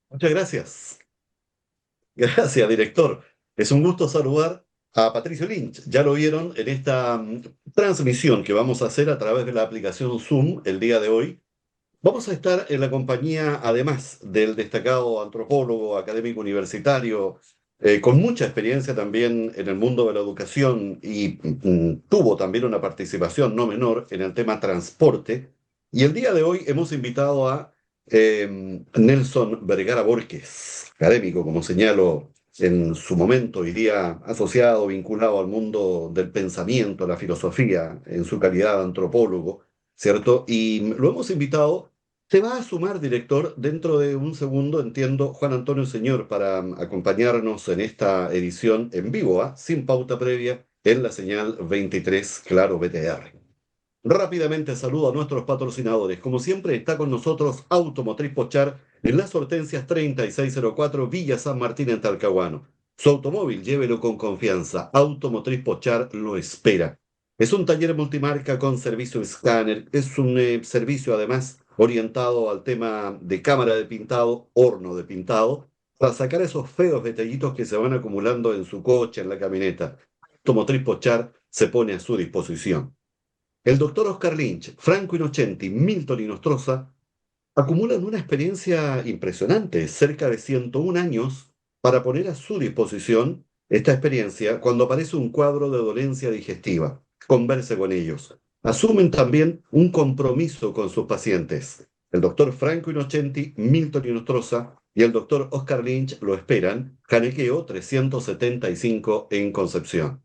Muchas gracias. Gracias, director. Es un gusto saludar a Patricio Lynch. Ya lo vieron en esta transmisión que vamos a hacer a través de la aplicación Zoom el día de hoy. Vamos a estar en la compañía, además del destacado antropólogo, académico universitario, con mucha experiencia también en el mundo de la educación y tuvo también una participación no menor en el tema transporte. Y el día de hoy hemos invitado a Nelson Vergara Borges, académico, como señalo en su momento, iría asociado, vinculado al mundo del pensamiento, la filosofía, en su calidad de antropólogo, ¿cierto? Y lo hemos invitado. Se va a sumar, director, dentro de un segundo, entiendo, Juan Antonio Señor, para acompañarnos en esta edición en vivo, ¿ah? Sin pauta previa, en la señal 23 Claro BTR. Rápidamente saludo a nuestros patrocinadores. Como siempre, está con nosotros Automotriz Pochar en las Hortensias 3604 Villa San Martín en Talcahuano. Su automóvil, llévelo con confianza. Automotriz Pochar lo espera. Es un taller multimarca con servicio escáner. Es un servicio, además, orientado al tema de cámara de pintado, horno de pintado, para sacar esos feos detallitos que se van acumulando en su coche, en la camioneta. Automotriz Pochar se pone a su disposición. El doctor Oscar Lynch, Franco Innocenti, Milton Inostroza acumulan una experiencia impresionante, cerca de 101 años, para poner a su disposición esta experiencia cuando aparece un cuadro de dolencia digestiva. Converse con ellos. Asumen también un compromiso con sus pacientes. El doctor Franco Innocenti, Milton Inostroza y el doctor Oscar Lynch lo esperan, Janequeo 375 en Concepción.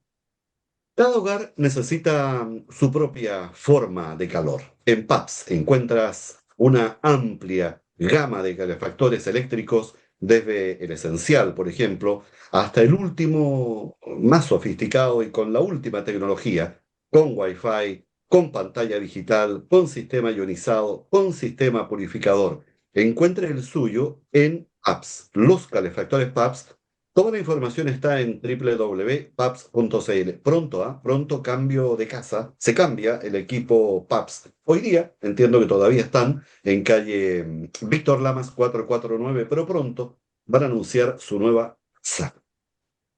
Cada hogar necesita su propia forma de calor. En PAPS encuentras una amplia gama de calefactores eléctricos, desde el esencial, por ejemplo, hasta el último más sofisticado y con la última tecnología, con Wi-Fi, con pantalla digital, con sistema ionizado, con sistema purificador. Encuentre el suyo en PAPS. Los calefactores PAPS. Toda la información está en www.paps.cl. Pronto, pronto cambio de casa. Se cambia el equipo PAPS. Hoy día, entiendo que todavía están en calle Víctor Lamas 449, pero pronto van a anunciar su nueva casa.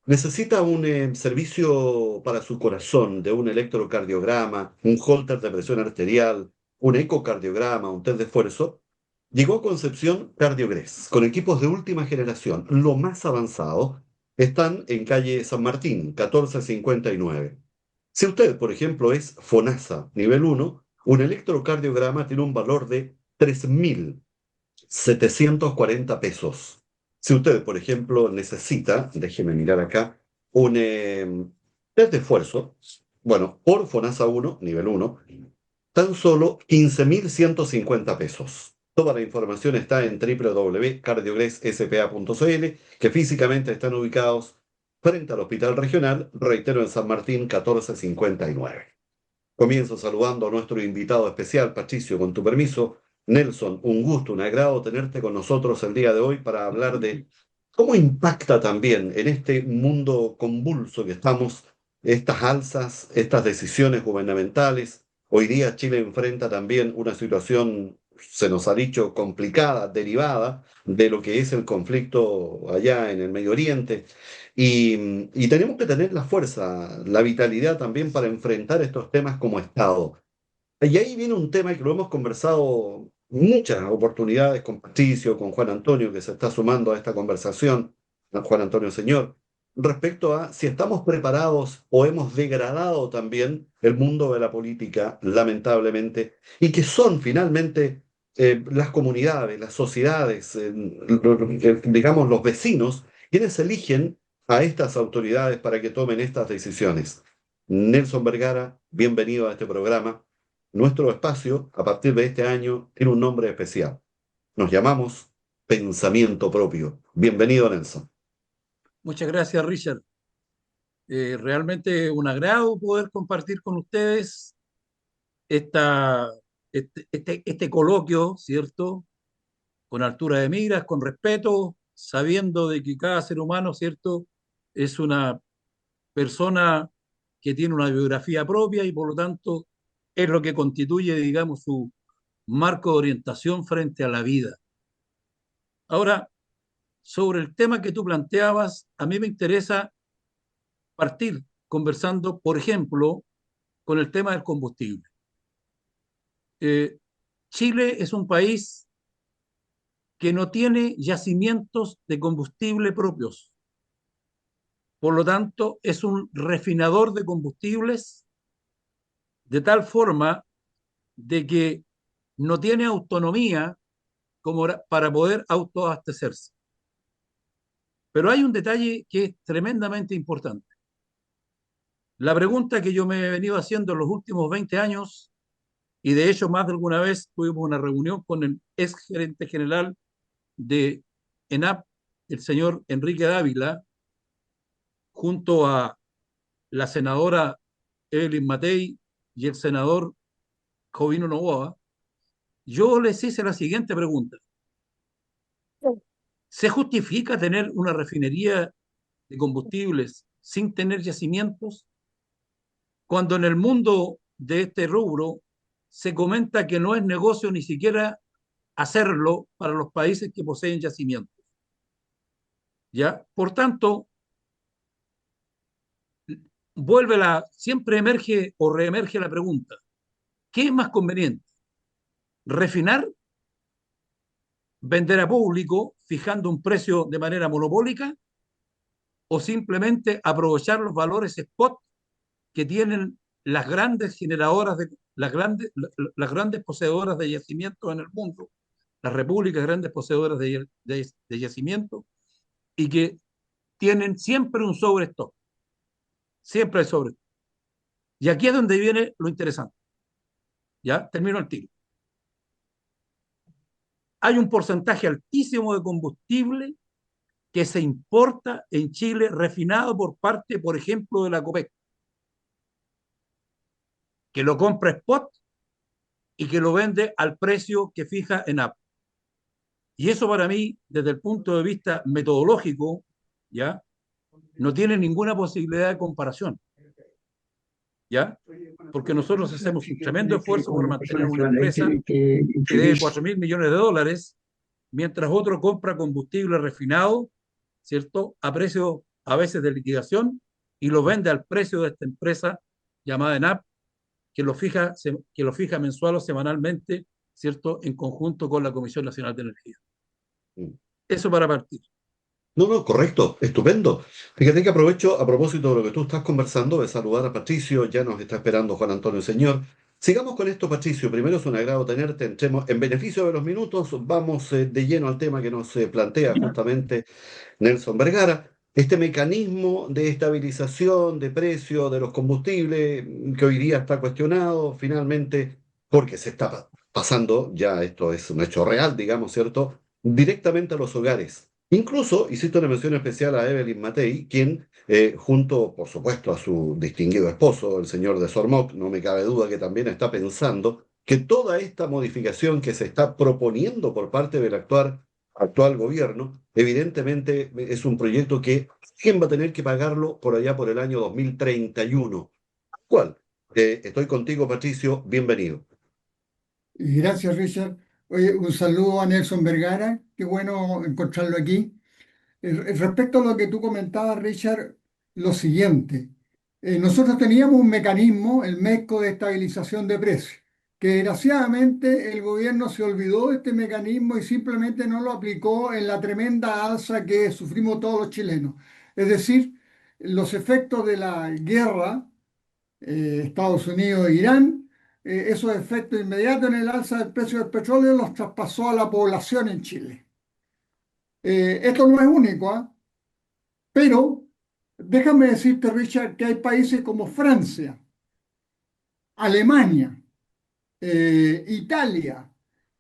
Necesita un servicio para su corazón de un electrocardiograma, un holter de presión arterial, un ecocardiograma, un test de esfuerzo. Llegó a Concepción Cardiogres, con equipos de última generación, lo más avanzado. Están en calle San Martín, 1459. Si usted, por ejemplo, es FONASA nivel uno, un electrocardiograma tiene un valor de 3.740 pesos. Si usted, por ejemplo, necesita, déjeme mirar acá, un test de esfuerzo, bueno, por FONASA uno nivel uno, tan solo 15.150 pesos. Toda la información está en www.cardiogresSPA.cl, que físicamente están ubicados frente al Hospital Regional, reitero, en San Martín 1459. Comienzo saludando a nuestro invitado especial, Patricio, con tu permiso. Nelson, un gusto, un agrado tenerte con nosotros el día de hoy para hablar de cómo impacta también en este mundo convulso que estamos estas alzas, estas decisiones gubernamentales. Hoy día Chile enfrenta también una situación, se nos ha dicho, complicada, derivada de lo que es el conflicto allá en el Medio Oriente. Y tenemos que tener la fuerza, la vitalidad también para enfrentar estos temas como Estado. Y ahí viene un tema que lo hemos conversado muchas oportunidades con Patricio, con Juan Antonio, que se está sumando a esta conversación, Juan Antonio Señor, respecto a si estamos preparados o hemos degradado también el mundo de la política, lamentablemente, y que son finalmente las comunidades, las sociedades, digamos los vecinos, quienes eligen a estas autoridades para que tomen estas decisiones. Nelson Vergara, bienvenido a este programa. Nuestro espacio, a partir de este año, tiene un nombre especial. Nos llamamos Pensamiento Propio. Bienvenido, Nelson. Muchas gracias, Richard. Realmente un agrado poder compartir con ustedes esta, este coloquio, ¿cierto? Con altura de miras, con respeto, sabiendo de que cada ser humano, ¿cierto? Es una persona que tiene una biografía propia y por lo tanto es lo que constituye, digamos, su marco de orientación frente a la vida. Ahora, sobre el tema que tú planteabas, a mí me interesa partir conversando, por ejemplo, con el tema del combustible. Eh, Chile es un país que no tiene yacimientos de combustible propios. Por lo tanto, es un refinador de combustibles de tal forma de que no tiene autonomía como para poder autoabastecerse. Pero hay un detalle que es tremendamente importante. La pregunta que yo me he venido haciendo en los últimos 20 años, y de hecho más de alguna vez tuvimos una reunión con el ex gerente general de ENAP, el señor Enrique Dávila, junto a la senadora Evelyn Matei y el senador Jovino Novoa, yo les hice la siguiente pregunta. ¿Se justifica tener una refinería de combustibles sin tener yacimientos? Cuando en el mundo de este rubro se comenta que no es negocio ni siquiera hacerlo para los países que poseen yacimientos. ¿Ya? Por tanto, siempre emerge o reemerge la pregunta, ¿qué es más conveniente? ¿Refinar, vender a público fijando un precio de manera monopólica o simplemente aprovechar los valores spot que tienen las grandes generadoras, las grandes poseedoras de yacimientos en el mundo, las repúblicas grandes poseedoras de yacimientos, y que tienen siempre un sobrestock, siempre hay sobrestock? Y aquí es donde viene lo interesante. Ya termino el tiro. Hay un porcentaje altísimo de combustible que se importa en Chile refinado por parte, por ejemplo, de la COPEC, que lo compra spot y que lo vende al precio que fija ENAP. Y eso para mí, desde el punto de vista metodológico, ¿ya? No tiene ninguna posibilidad de comparación, ¿ya? Porque nosotros hacemos un tremendo esfuerzo por mantener una empresa que debe 4.000 millones de dólares, mientras otro compra combustible refinado, ¿cierto? A precio a veces de liquidación y lo vende al precio de esta empresa llamada ENAP, que lo fija mensual o semanalmente, ¿cierto? En conjunto con la Comisión Nacional de Energía. Eso para partir. No, no, correcto, estupendo. Fíjate que aprovecho, a propósito de lo que tú estás conversando, de saludar a Patricio, ya nos está esperando Juan Antonio Señor. Sigamos con esto, Patricio. Primero es un agrado tenerte. Entremos en beneficio de los minutos, vamos de lleno al tema que nos plantea justamente Nelson Vergara. Este mecanismo de estabilización de precio de los combustibles que hoy día está cuestionado, finalmente, porque se está pasando, ya esto es un hecho real, digamos, ¿cierto? Directamente a los hogares. Incluso hiciste una mención especial a Evelyn Matei, quien, junto, por supuesto, a su distinguido esposo, el señor de Sormoc, no me cabe duda que también está pensando que toda esta modificación que se está proponiendo por parte del actual gobierno, evidentemente es un proyecto que quién va a tener que pagarlo por allá por el año 2031. ¿Cuál? Estoy contigo, Patricio, bienvenido. Y gracias, Richard. Oye, un saludo a Nelson Vergara. Qué bueno encontrarlo aquí. Respecto a lo que tú comentabas, Richard, lo siguiente. Nosotros teníamos un mecanismo, el MECO de estabilización de precios, que desgraciadamente el gobierno se olvidó de este mecanismo y simplemente no lo aplicó en la tremenda alza que sufrimos todos los chilenos. Es decir, los efectos de la guerra Estados Unidos e Irán, esos efectos inmediatos en el alza del precio del petróleo los traspasó a la población en Chile. Esto no es único, ¿ah? Pero déjame decirte, Richard, que hay países como Francia, Alemania, Italia,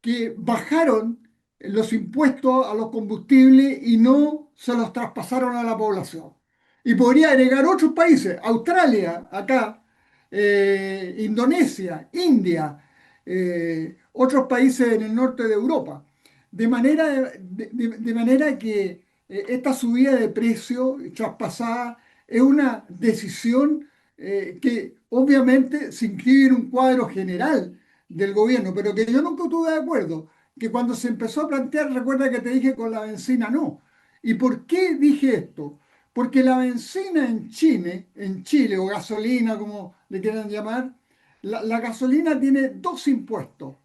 que bajaron los impuestos a los combustibles y no se los traspasaron a la población. Y podría agregar otros países, Australia, acá, Indonesia, India, otros países en el norte de Europa. De manera que esta subida de precio traspasada es una decisión que obviamente se inscribe en un cuadro general del gobierno, pero que yo nunca estuve de acuerdo, que cuando se empezó a plantear, recuerda que te dije con la benzina no. ¿Y por qué dije esto? Porque la benzina en Chile, o gasolina, como le quieran llamar, la gasolina tiene dos impuestos.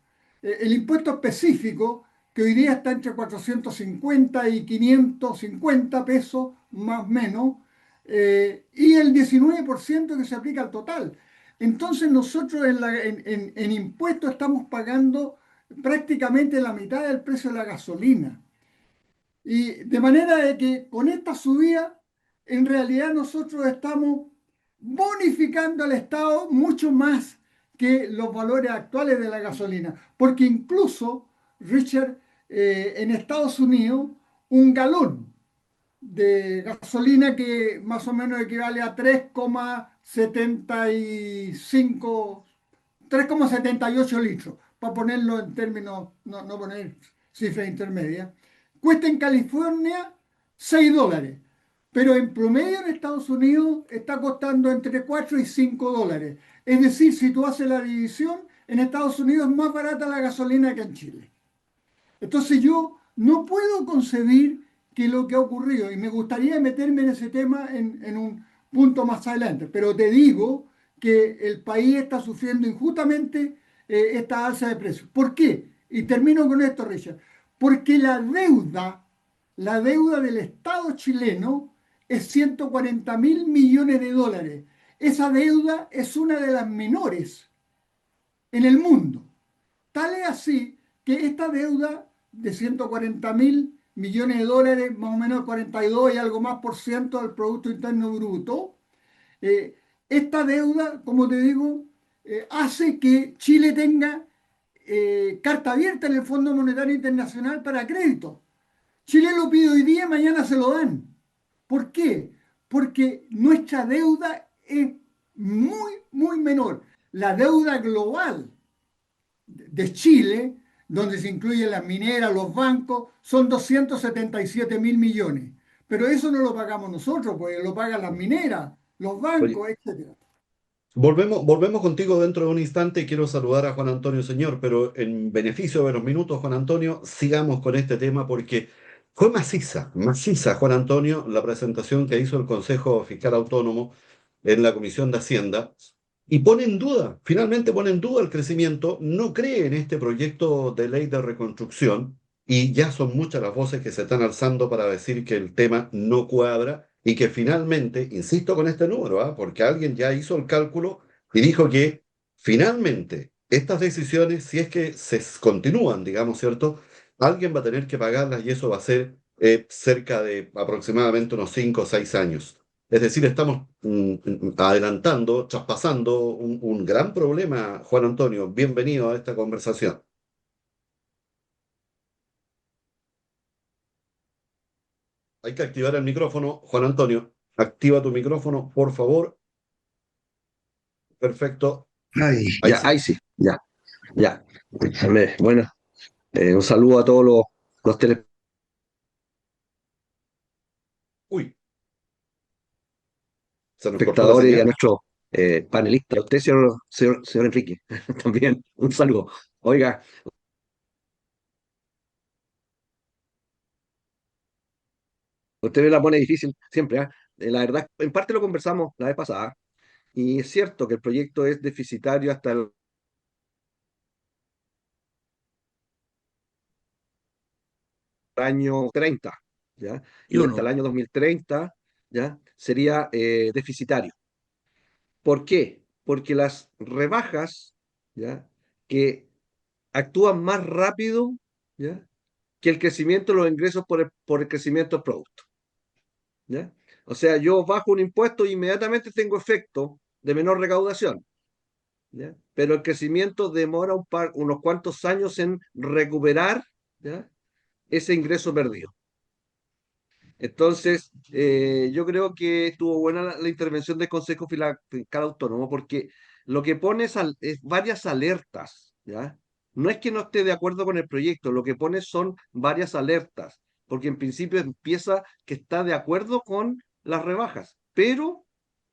El impuesto específico, que hoy día está entre 450 y 550 pesos, más o menos, y el 19% que se aplica al total. Entonces nosotros en impuestos estamos pagando prácticamente la mitad del precio de la gasolina. Y de manera de que con esta subida, en realidad nosotros estamos bonificando al Estado mucho más que los valores actuales de la gasolina. Porque incluso, Richard, en Estados Unidos, un galón de gasolina que más o menos equivale a 3,75, 3,78 litros, para ponerlo en términos, no poner cifras intermedias, cuesta en California $6, pero en promedio en Estados Unidos está costando entre 4 y $5. Es decir, si tú haces la división, en Estados Unidos es más barata la gasolina que en Chile. Entonces yo no puedo concebir que lo que ha ocurrido, y me gustaría meterme en ese tema en un punto más adelante, pero te digo que el país está sufriendo injustamente esta alza de precios. ¿Por qué? Y termino con esto, Richard. Porque la deuda del Estado chileno es 140 mil millones de dólares. Esa deuda es una de las menores en el mundo. Tal es así que esta deuda de 140 mil millones de dólares, más o menos 42 y algo más por ciento del Producto Interno Bruto, eh, esta deuda, como te digo, hace que Chile tenga carta abierta en el Fondo Monetario Internacional para crédito. Chile lo pide hoy día, mañana se lo dan. ¿Por qué? Porque nuestra deuda es muy, muy menor. La deuda global de Chile, donde se incluyen las mineras, los bancos, son 277 mil millones. Pero eso no lo pagamos nosotros, pues lo pagan las mineras, los Oye, bancos, etcétera. volvemos contigo dentro de un instante. Quiero saludar a Juan Antonio Señor, pero en beneficio de los minutos, Juan Antonio, sigamos con este tema porque fue maciza, maciza, Juan Antonio, la presentación que hizo el Consejo Fiscal Autónomo en la Comisión de Hacienda y pone en duda, finalmente pone en duda el crecimiento, no cree en este proyecto de ley de reconstrucción y ya son muchas las voces que se están alzando para decir que el tema no cuadra y que finalmente, insisto con este número, porque alguien ya hizo el cálculo y dijo que finalmente estas decisiones, si es que se continúan, digamos, ¿cierto? Alguien va a tener que pagarlas y eso va a ser cerca de aproximadamente unos 5 o 6 años. Es decir, estamos adelantando, traspasando un gran problema, Juan Antonio. Bienvenido a esta conversación. Hay que activar el micrófono. Juan Antonio, activa tu micrófono, por favor. Perfecto. Ay, Ahí ya, sí. ahí sí, ya, ya. Bueno, un saludo a todos los Uy, se nos cortó la telespectadores y a señal. nuestros panelistas. A usted, señor Enrique, también un saludo. Oiga, usted me la pone difícil siempre, ¿ah? La verdad, en parte lo conversamos la vez pasada, y es cierto que el proyecto es deficitario hasta el año 30, ¿ya? Y Y hasta el uno, año 2030, ¿ya? Sería deficitario. ¿Por qué? Porque las rebajas, ¿ya? Que actúan más rápido, ¿ya? Que el crecimiento de los ingresos por el crecimiento del producto, ¿ya? O sea, yo bajo un impuesto e inmediatamente tengo efecto de menor recaudación, ¿ya? Pero el crecimiento demora unos cuantos años en recuperar, ¿ya? Ese ingreso perdido. Entonces, yo creo que estuvo buena la intervención del Consejo Fiscal Autónomo porque lo que pone es varias alertas, ¿ya? No es que no esté de acuerdo con el proyecto, lo que pone son varias alertas, porque en principio empieza que está de acuerdo con las rebajas, pero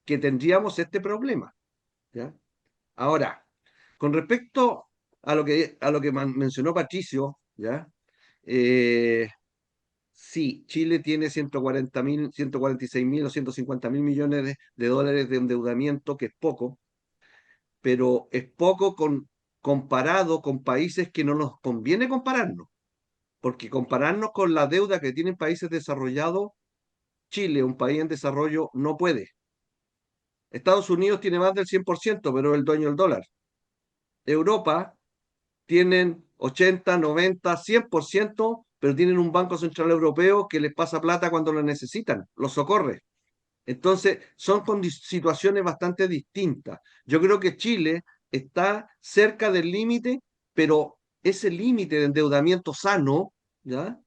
que tendríamos este problema, ¿ya? Ahora, con respecto a lo que mencionó Patricio, ¿ya? Eh, Sí, Chile tiene 140.000, 146.000 o 150.000 millones de dólares de endeudamiento, que es poco, pero es poco comparado con países que no nos conviene compararnos, porque compararnos con la deuda que tienen países desarrollados, Chile, un país en desarrollo, no puede. Estados Unidos tiene más del 100%, pero es el dueño del dólar. Europa tienen 80, 90, 100%, pero tienen un Banco Central Europeo que les pasa plata cuando lo necesitan, los socorre. Entonces, son situaciones bastante distintas. Yo creo que Chile está cerca del límite, pero ese límite de endeudamiento sano, ¿ya?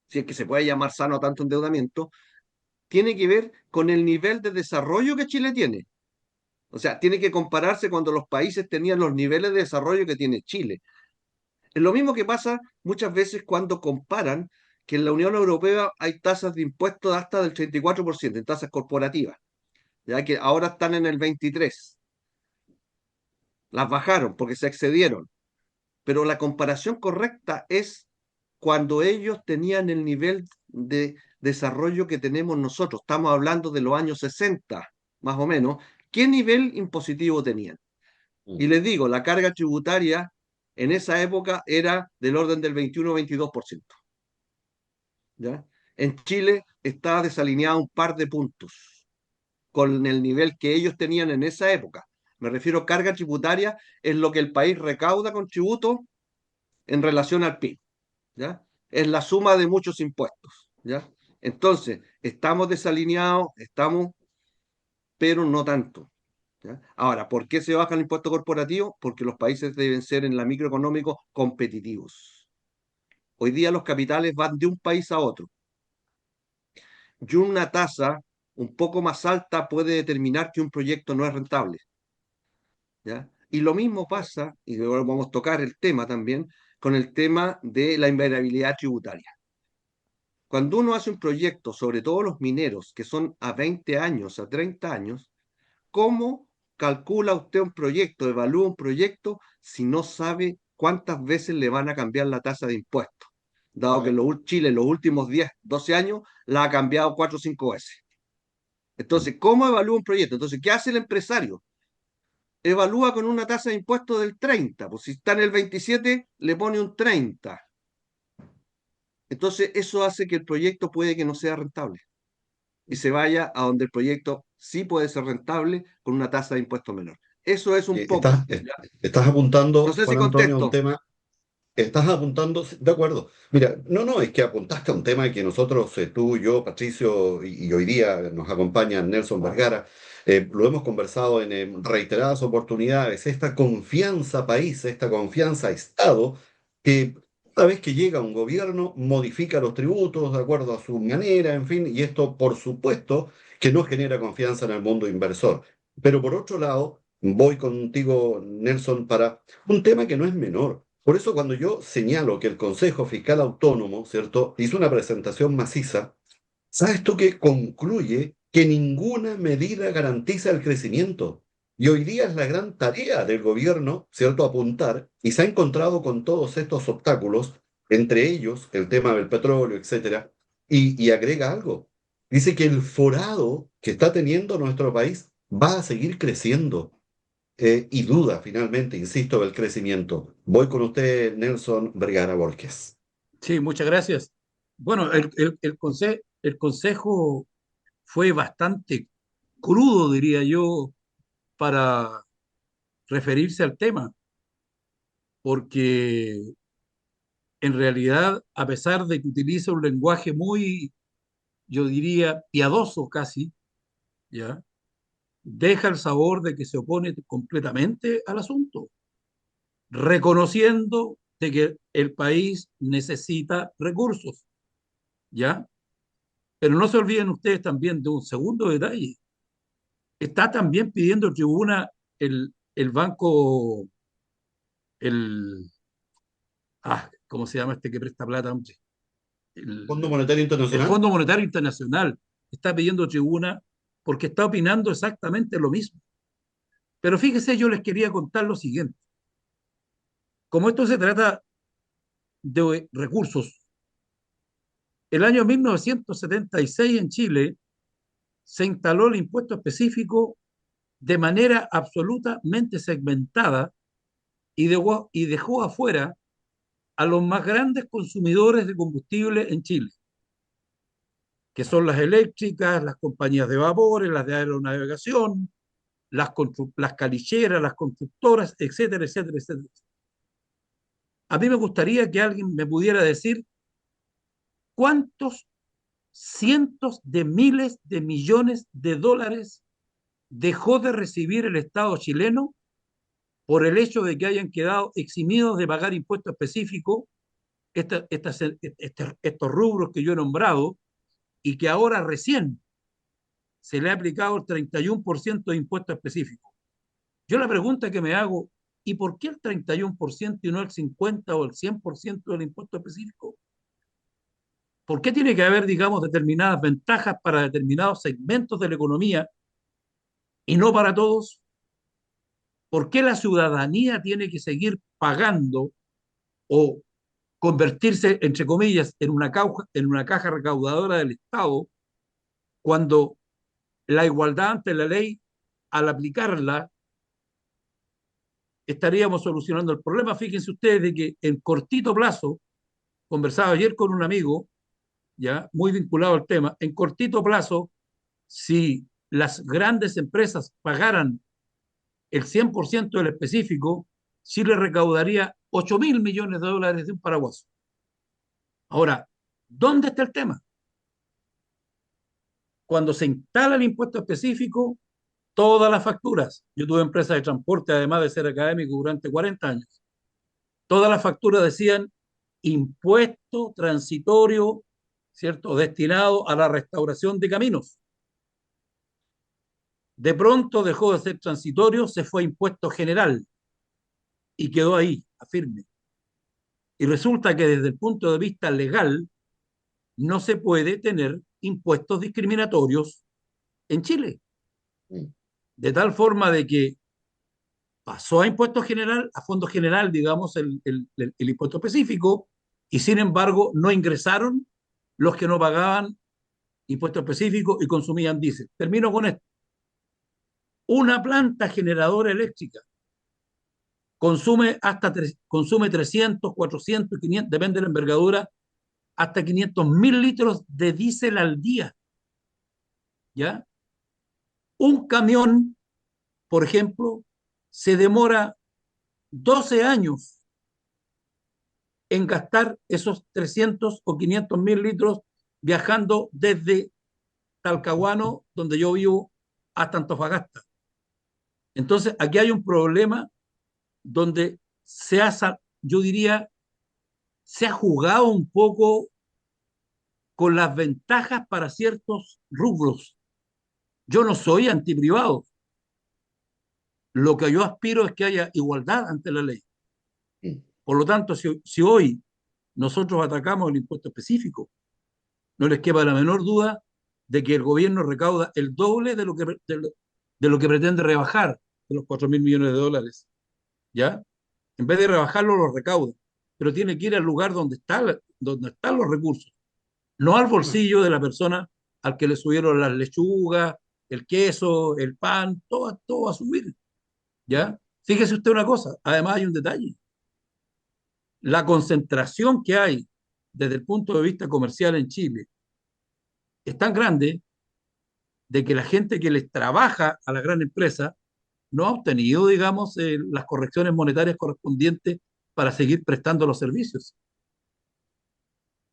Si es que se puede llamar sano tanto endeudamiento, tiene que ver con el nivel de desarrollo que Chile tiene. O sea, tiene que compararse cuando los países tenían los niveles de desarrollo que tiene Chile. Es lo mismo que pasa muchas veces cuando comparan que en la Unión Europea hay tasas de impuestos hasta del 34% en tasas corporativas, ya que ahora están en el 23%. Las bajaron porque se excedieron, pero la comparación correcta es cuando ellos tenían el nivel de desarrollo que tenemos nosotros. Estamos hablando de los años 60, más o menos. ¿Qué nivel impositivo tenían? Y les digo, la carga tributaria en esa época era del orden del 21-22%. ¿Ya? En Chile está desalineado un par de puntos con el nivel que ellos tenían en esa época. Me refiero a carga tributaria, es lo que el país recauda con tributo en relación al PIB. ¿Ya? Es la suma de muchos impuestos. ¿Ya? Entonces, estamos desalineados, pero no tanto. ¿Ya? Ahora, ¿por qué se baja el impuesto corporativo? Porque los países deben ser en la microeconómico competitivos. Hoy día los capitales van de un país a otro y una tasa un poco más alta puede determinar que un proyecto no es rentable. ¿Ya? Y lo mismo pasa, y ahora vamos a tocar el tema también, con el tema de la invariabilidad tributaria. Cuando uno hace un proyecto, sobre todo los mineros, que son a 20 años, a 30 años, ¿cómo calcula usted un proyecto, evalúa un proyecto si no sabe cuántas veces le van a cambiar la tasa de impuestos? Dado que Chile en los últimos 10, 12 años la ha cambiado 4 o 5 veces. Entonces, ¿cómo evalúa un proyecto? Entonces, ¿qué hace el empresario? Evalúa con una tasa de impuestos del 30. Pues si está en el 27, le pone un 30. Entonces, eso hace que el proyecto puede que no sea rentable y se vaya a donde el proyecto sí puede ser rentable con una tasa de impuesto menor. Eso es un poco. ¿Ya? Estás No apuntando, sé si Juan Antonio, a un contesto. tema. Estás apuntando, de acuerdo. Mira, no, es que apuntaste a un tema que nosotros, tú, yo, Patricio, y hoy día nos acompaña Nelson Vergara, lo hemos conversado en reiteradas oportunidades, esta confianza país, esta confianza Estado, que cada vez que llega un gobierno modifica los tributos de acuerdo a su manera, en fin, y esto por supuesto que no genera confianza en el mundo inversor. Pero por otro lado, voy contigo, Nelson, para un tema que no es menor. Por eso cuando yo señalo que el Consejo Fiscal Autónomo, ¿cierto?, hizo una presentación maciza, ¿sabes tú que concluye que ninguna medida garantiza el crecimiento? Y hoy día es la gran tarea del gobierno, ¿cierto?, apuntar, y se ha encontrado con todos estos obstáculos, entre ellos el tema del petróleo, etcétera, y agrega algo. Dice que el forado que está teniendo nuestro país va a seguir creciendo y duda finalmente, insisto, del crecimiento. Voy con usted, Nelson Vergara Borges. Sí, muchas gracias. Bueno, el consejo fue bastante crudo, diría yo, para referirse al tema, porque en realidad, a pesar de que utiliza un lenguaje muy, yo diría, piadoso casi, ¿ya? Deja el sabor de que se opone completamente al asunto, reconociendo de que el país necesita recursos, ¿ya? Pero no se olviden ustedes también de un segundo detalle. Está también pidiendo tribuna el banco, el, ¿cómo se llama este que presta plata, hombre? Fondo Monetario El Internacional. Fondo Monetario Internacional está pidiendo tribuna porque está opinando exactamente lo mismo. Pero fíjese, yo les quería contar lo siguiente. Como esto se trata de recursos, El año 1976 en Chile se instaló el impuesto específico de manera absolutamente segmentada y dejó afuera a los más grandes consumidores de combustible en Chile, que son las eléctricas, las compañías de vapores, las de aeronavegación, las calicheras, las constructoras, etcétera, etcétera, etcétera. A mí me gustaría que alguien me pudiera decir cuántos cientos de miles de millones de dólares dejó de recibir el Estado chileno por el hecho de que hayan quedado eximidos de pagar impuestos específicos estos rubros que yo he nombrado y que ahora recién se le ha aplicado el 31% de impuestos específicos. Yo la pregunta que me hago, ¿y por qué el 31% y no el 50 o el 100% del impuesto específico? ¿Por qué tiene que haber, digamos, determinadas ventajas para determinados segmentos de la economía y no para todos? ¿Por qué la ciudadanía tiene que seguir pagando o convertirse, entre comillas, en una caja recaudadora del Estado cuando la igualdad ante la ley, al aplicarla, estaríamos solucionando el problema? Fíjense ustedes de que en cortito plazo, conversaba ayer con un amigo, ya muy vinculado al tema, en cortito plazo, si las grandes empresas pagaran el 100% del específico, Chile recaudaría 8.000 millones de dólares de un paraguaso. Ahora, ¿dónde está el tema? Cuando se instala el impuesto específico, todas las facturas, yo tuve empresa de transporte, además de ser académico durante 40 años, todas las facturas decían impuesto transitorio, ¿cierto?, destinado a la restauración de caminos. De pronto dejó de ser transitorio, se fue a impuesto general y quedó ahí, a firme. Y resulta que desde el punto de vista legal no se puede tener impuestos discriminatorios en Chile, Mm. de tal forma de que pasó a impuesto general, a fondo general, digamos, el impuesto específico, y sin embargo no ingresaron los que no pagaban impuesto específico y consumían diésel. Termino con esto. Una planta generadora eléctrica consume 300, 400, 500, depende de la envergadura, hasta 500.000 litros de diésel al día. ¿Ya? Un camión, por ejemplo, se demora 12 años en gastar esos 300 o 500.000 litros viajando desde Talcahuano, donde yo vivo, hasta Antofagasta. Entonces, aquí hay un problema donde yo diría, se ha jugado un poco con las ventajas para ciertos rubros. Yo no soy antiprivado. Lo que yo aspiro es que haya igualdad ante la ley. Mm. Por lo tanto, si hoy nosotros atacamos el impuesto específico, no les quepa la menor duda de que el gobierno recauda el doble de lo que pretende rebajar de los 4.000 millones de dólares. ¿Ya? En vez de rebajarlo, lo recauda. Pero tiene que ir al lugar donde están los recursos, no al bolsillo de la persona al que le subieron las lechugas, el queso, el pan, todo va a subir. ¿Ya? Fíjese usted una cosa, además hay un detalle. La concentración que hay desde el punto de vista comercial en Chile es tan grande de que la gente que les trabaja a la gran empresa no ha obtenido, digamos, las correcciones monetarias correspondientes para seguir prestando los servicios.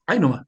Ahí nomás.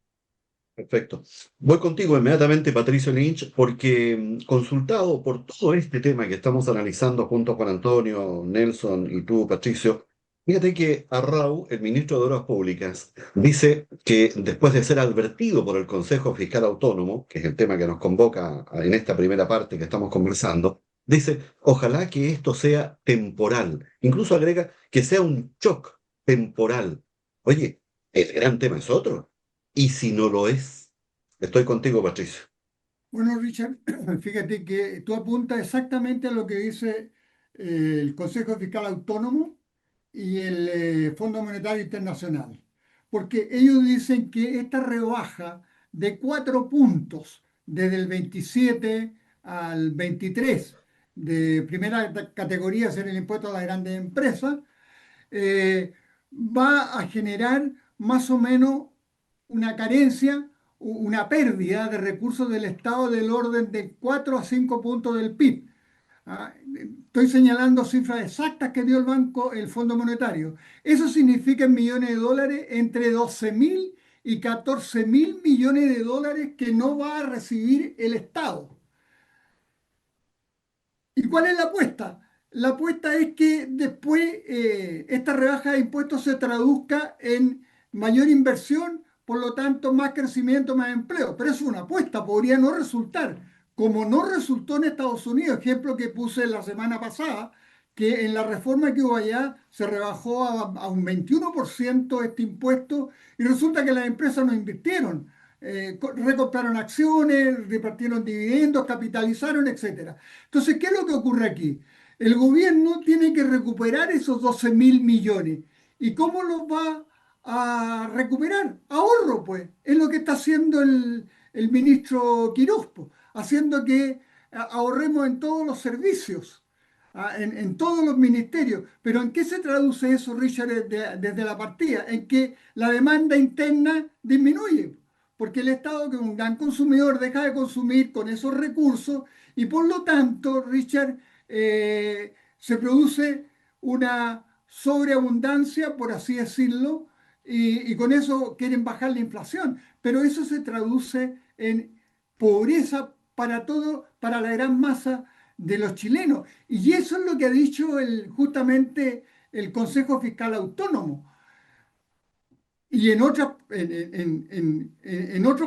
Perfecto. Voy contigo inmediatamente, Patricio Lynch, porque consultado por todo este tema que estamos analizando junto con Antonio, Nelson y tú, Patricio, fíjate que Arrau, el ministro de Obras Públicas, dice que después de ser advertido por el Consejo Fiscal Autónomo, que es el tema que nos convoca en esta primera parte que estamos conversando, dice, ojalá que esto sea temporal. Incluso agrega que sea un shock temporal. Oye, el gran tema es otro. ¿Y si no lo es? Estoy contigo, Patricio. Bueno, Richard, fíjate que tú apuntas exactamente a lo que dice el Consejo Fiscal Autónomo y el Fondo Monetario Internacional, porque ellos dicen que esta rebaja de 4 puntos desde el 27 al 23 de primera categoría, ser el impuesto a las grandes empresas, va a generar más o menos una carencia, una pérdida de recursos del Estado del orden de 4 a 5 puntos del PIB. Estoy señalando cifras exactas que dio el Fondo Monetario. Eso significa en millones de dólares entre 12.000 y 14.000 millones de dólares que no va a recibir el Estado. ¿Y cuál es la apuesta? La apuesta es que después esta rebaja de impuestos se traduzca en mayor inversión, por lo tanto más crecimiento, más empleo. Pero es una apuesta, podría no resultar, como no resultó en Estados Unidos, ejemplo que puse la semana pasada, que en la reforma que hubo allá se rebajó a un 21% este impuesto y resulta que las empresas no invirtieron. Recompraron acciones, repartieron dividendos, capitalizaron, etcétera. Entonces, ¿qué es lo que ocurre aquí? El gobierno tiene que recuperar esos 12.000 millones. ¿Y cómo los va a recuperar? Ahorro, pues. Es lo que está haciendo el ministro Quirós, pues, haciendo que ahorremos en todos los servicios, en todos los ministerios. Pero ¿en qué se traduce eso, Richard, desde la partida? En que la demanda interna disminuye, porque el Estado, que es un gran consumidor, deja de consumir con esos recursos y por lo tanto, Richard, se produce una sobreabundancia, por así decirlo, y con eso quieren bajar la inflación. Pero eso se traduce en pobreza para todo, para la gran masa de los chilenos. Y eso es lo que ha dicho justamente el Consejo Fiscal Autónomo. Y en otro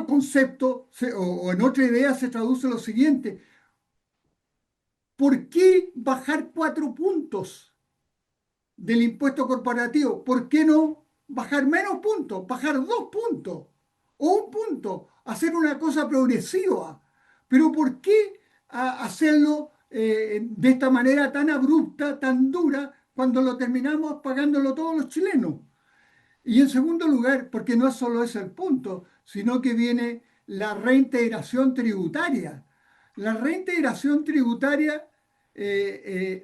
concepto o en otra idea se traduce lo siguiente: ¿por qué bajar 4 puntos del impuesto corporativo? ¿Por qué no bajar menos puntos? Bajar 2 puntos o 1 punto, hacer una cosa progresiva. Pero ¿por qué hacerlo de esta manera tan abrupta, tan dura, cuando lo terminamos pagándolo todos los chilenos? Y en segundo lugar, porque no es solo ese el punto, sino que viene la reintegración tributaria. La reintegración tributaria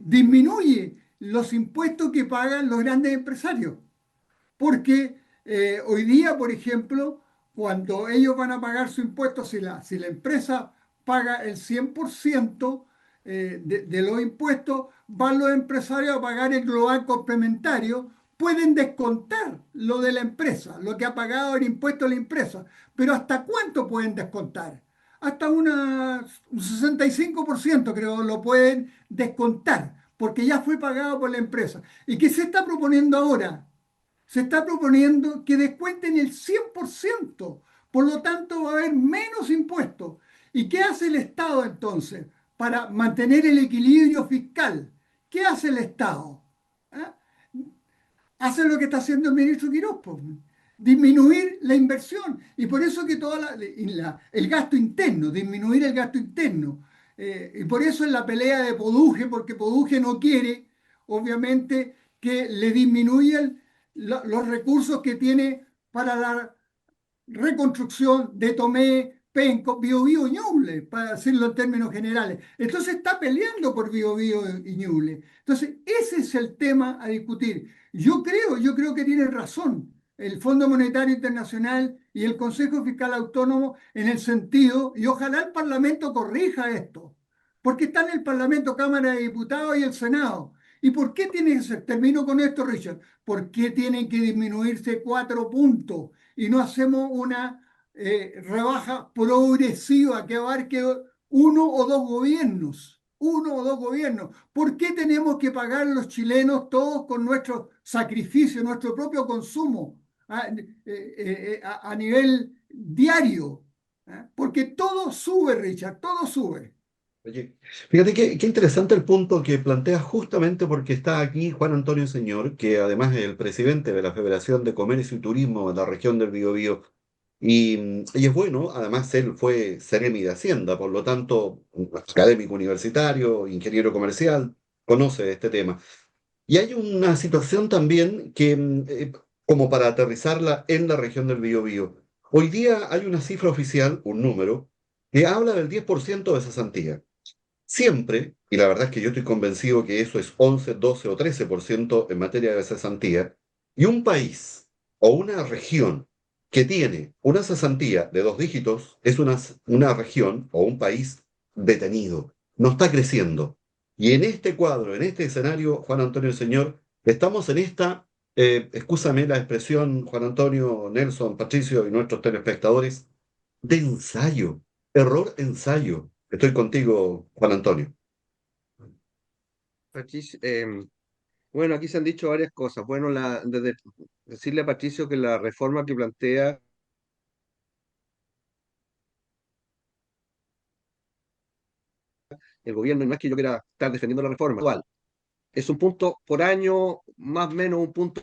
disminuye los impuestos que pagan los grandes empresarios. Porque hoy día, por ejemplo, cuando ellos van a pagar su impuesto, si la empresa paga el 100% de los impuestos, van los empresarios a pagar el global complementario, pueden descontar lo de la empresa, lo que ha pagado el impuesto a la empresa. Pero ¿hasta cuánto pueden descontar? Hasta un 65% creo lo pueden descontar, porque ya fue pagado por la empresa. ¿Y qué se está proponiendo ahora? Se está proponiendo que descuenten el 100%, por lo tanto va a haber menos impuestos. ¿Y qué hace el Estado entonces para mantener el equilibrio fiscal? ¿Qué hace el Estado? ¿Ah? Hace lo que está haciendo el ministro Quirós, pues, disminuir la inversión. Y por eso que el gasto interno, disminuir el gasto interno. Y por eso es la pelea de Poduje, porque Poduje no quiere, obviamente, que le disminuyan los recursos que tiene para la reconstrucción de Tomé, Penco, Biobío y Ñuble, para decirlo en términos generales. Entonces está peleando por Biobío y Ñuble. Entonces ese es el tema a discutir. Yo creo que tienen razón el Fondo Monetario Internacional y el Consejo Fiscal Autónomo en el sentido, y ojalá el Parlamento corrija esto, porque está en el Parlamento, Cámara de Diputados y el Senado. ¿Y por qué tiene que ser? Termino con esto, Richard. ¿Por qué tienen que disminuirse 4 puntos y no hacemos una rebaja progresiva que abarque uno o dos gobiernos? Uno o dos gobiernos. ¿Por qué tenemos que pagar los chilenos todos con nuestro sacrificio, nuestro propio consumo a nivel diario? Porque todo sube, Richard, todo sube. Oye, fíjate qué interesante el punto que planteas justamente porque está aquí Juan Antonio Señor, que además es el presidente de la Federación de Comercio y Turismo de la región del Biobío. Y es bueno, además él fue Seremi de Hacienda, por lo tanto, un académico universitario, ingeniero comercial, conoce este tema. Y hay una situación también que, como para aterrizarla en la región del Biobío, Hoy día hay una cifra oficial, un número, que habla del 10% de cesantía. Siempre, y la verdad es que yo estoy convencido que eso es 11, 12 o 13% en materia de cesantía, y un país o una región que tiene una cesantía de 2 dígitos es una región o un país detenido, no está creciendo. Y en este cuadro, en este escenario, Juan Antonio Señor, estamos en esta, excúsame la expresión, Juan Antonio, Nelson, Patricio y nuestros telespectadores, de ensayo, error ensayo. Estoy contigo, Juan Antonio. Patricio, bueno, aquí se han dicho varias cosas. Bueno, decirle a Patricio que la reforma que plantea el gobierno, y no es que yo quiera estar defendiendo la reforma actual, es un punto por año, más o menos un punto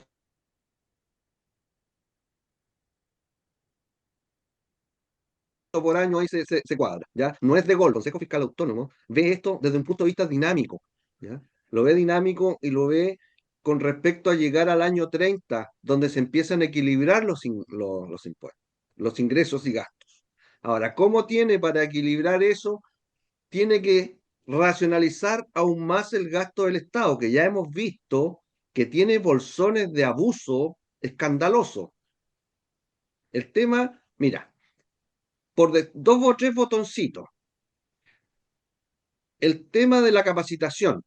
por año, ahí se cuadra, ¿ya? No es de gol, el Consejo Fiscal Autónomo ve esto desde un punto de vista dinámico, ¿ya? Lo ve dinámico y lo ve con respecto a llegar al año 30, donde se empiezan a equilibrar los impuestos, los ingresos y gastos. Ahora, ¿cómo tiene para equilibrar eso? Tiene que racionalizar aún más el gasto del Estado, que ya hemos visto que tiene bolsones de abuso escandalosos. El tema, mira, dos o tres botoncitos. El tema de la capacitación.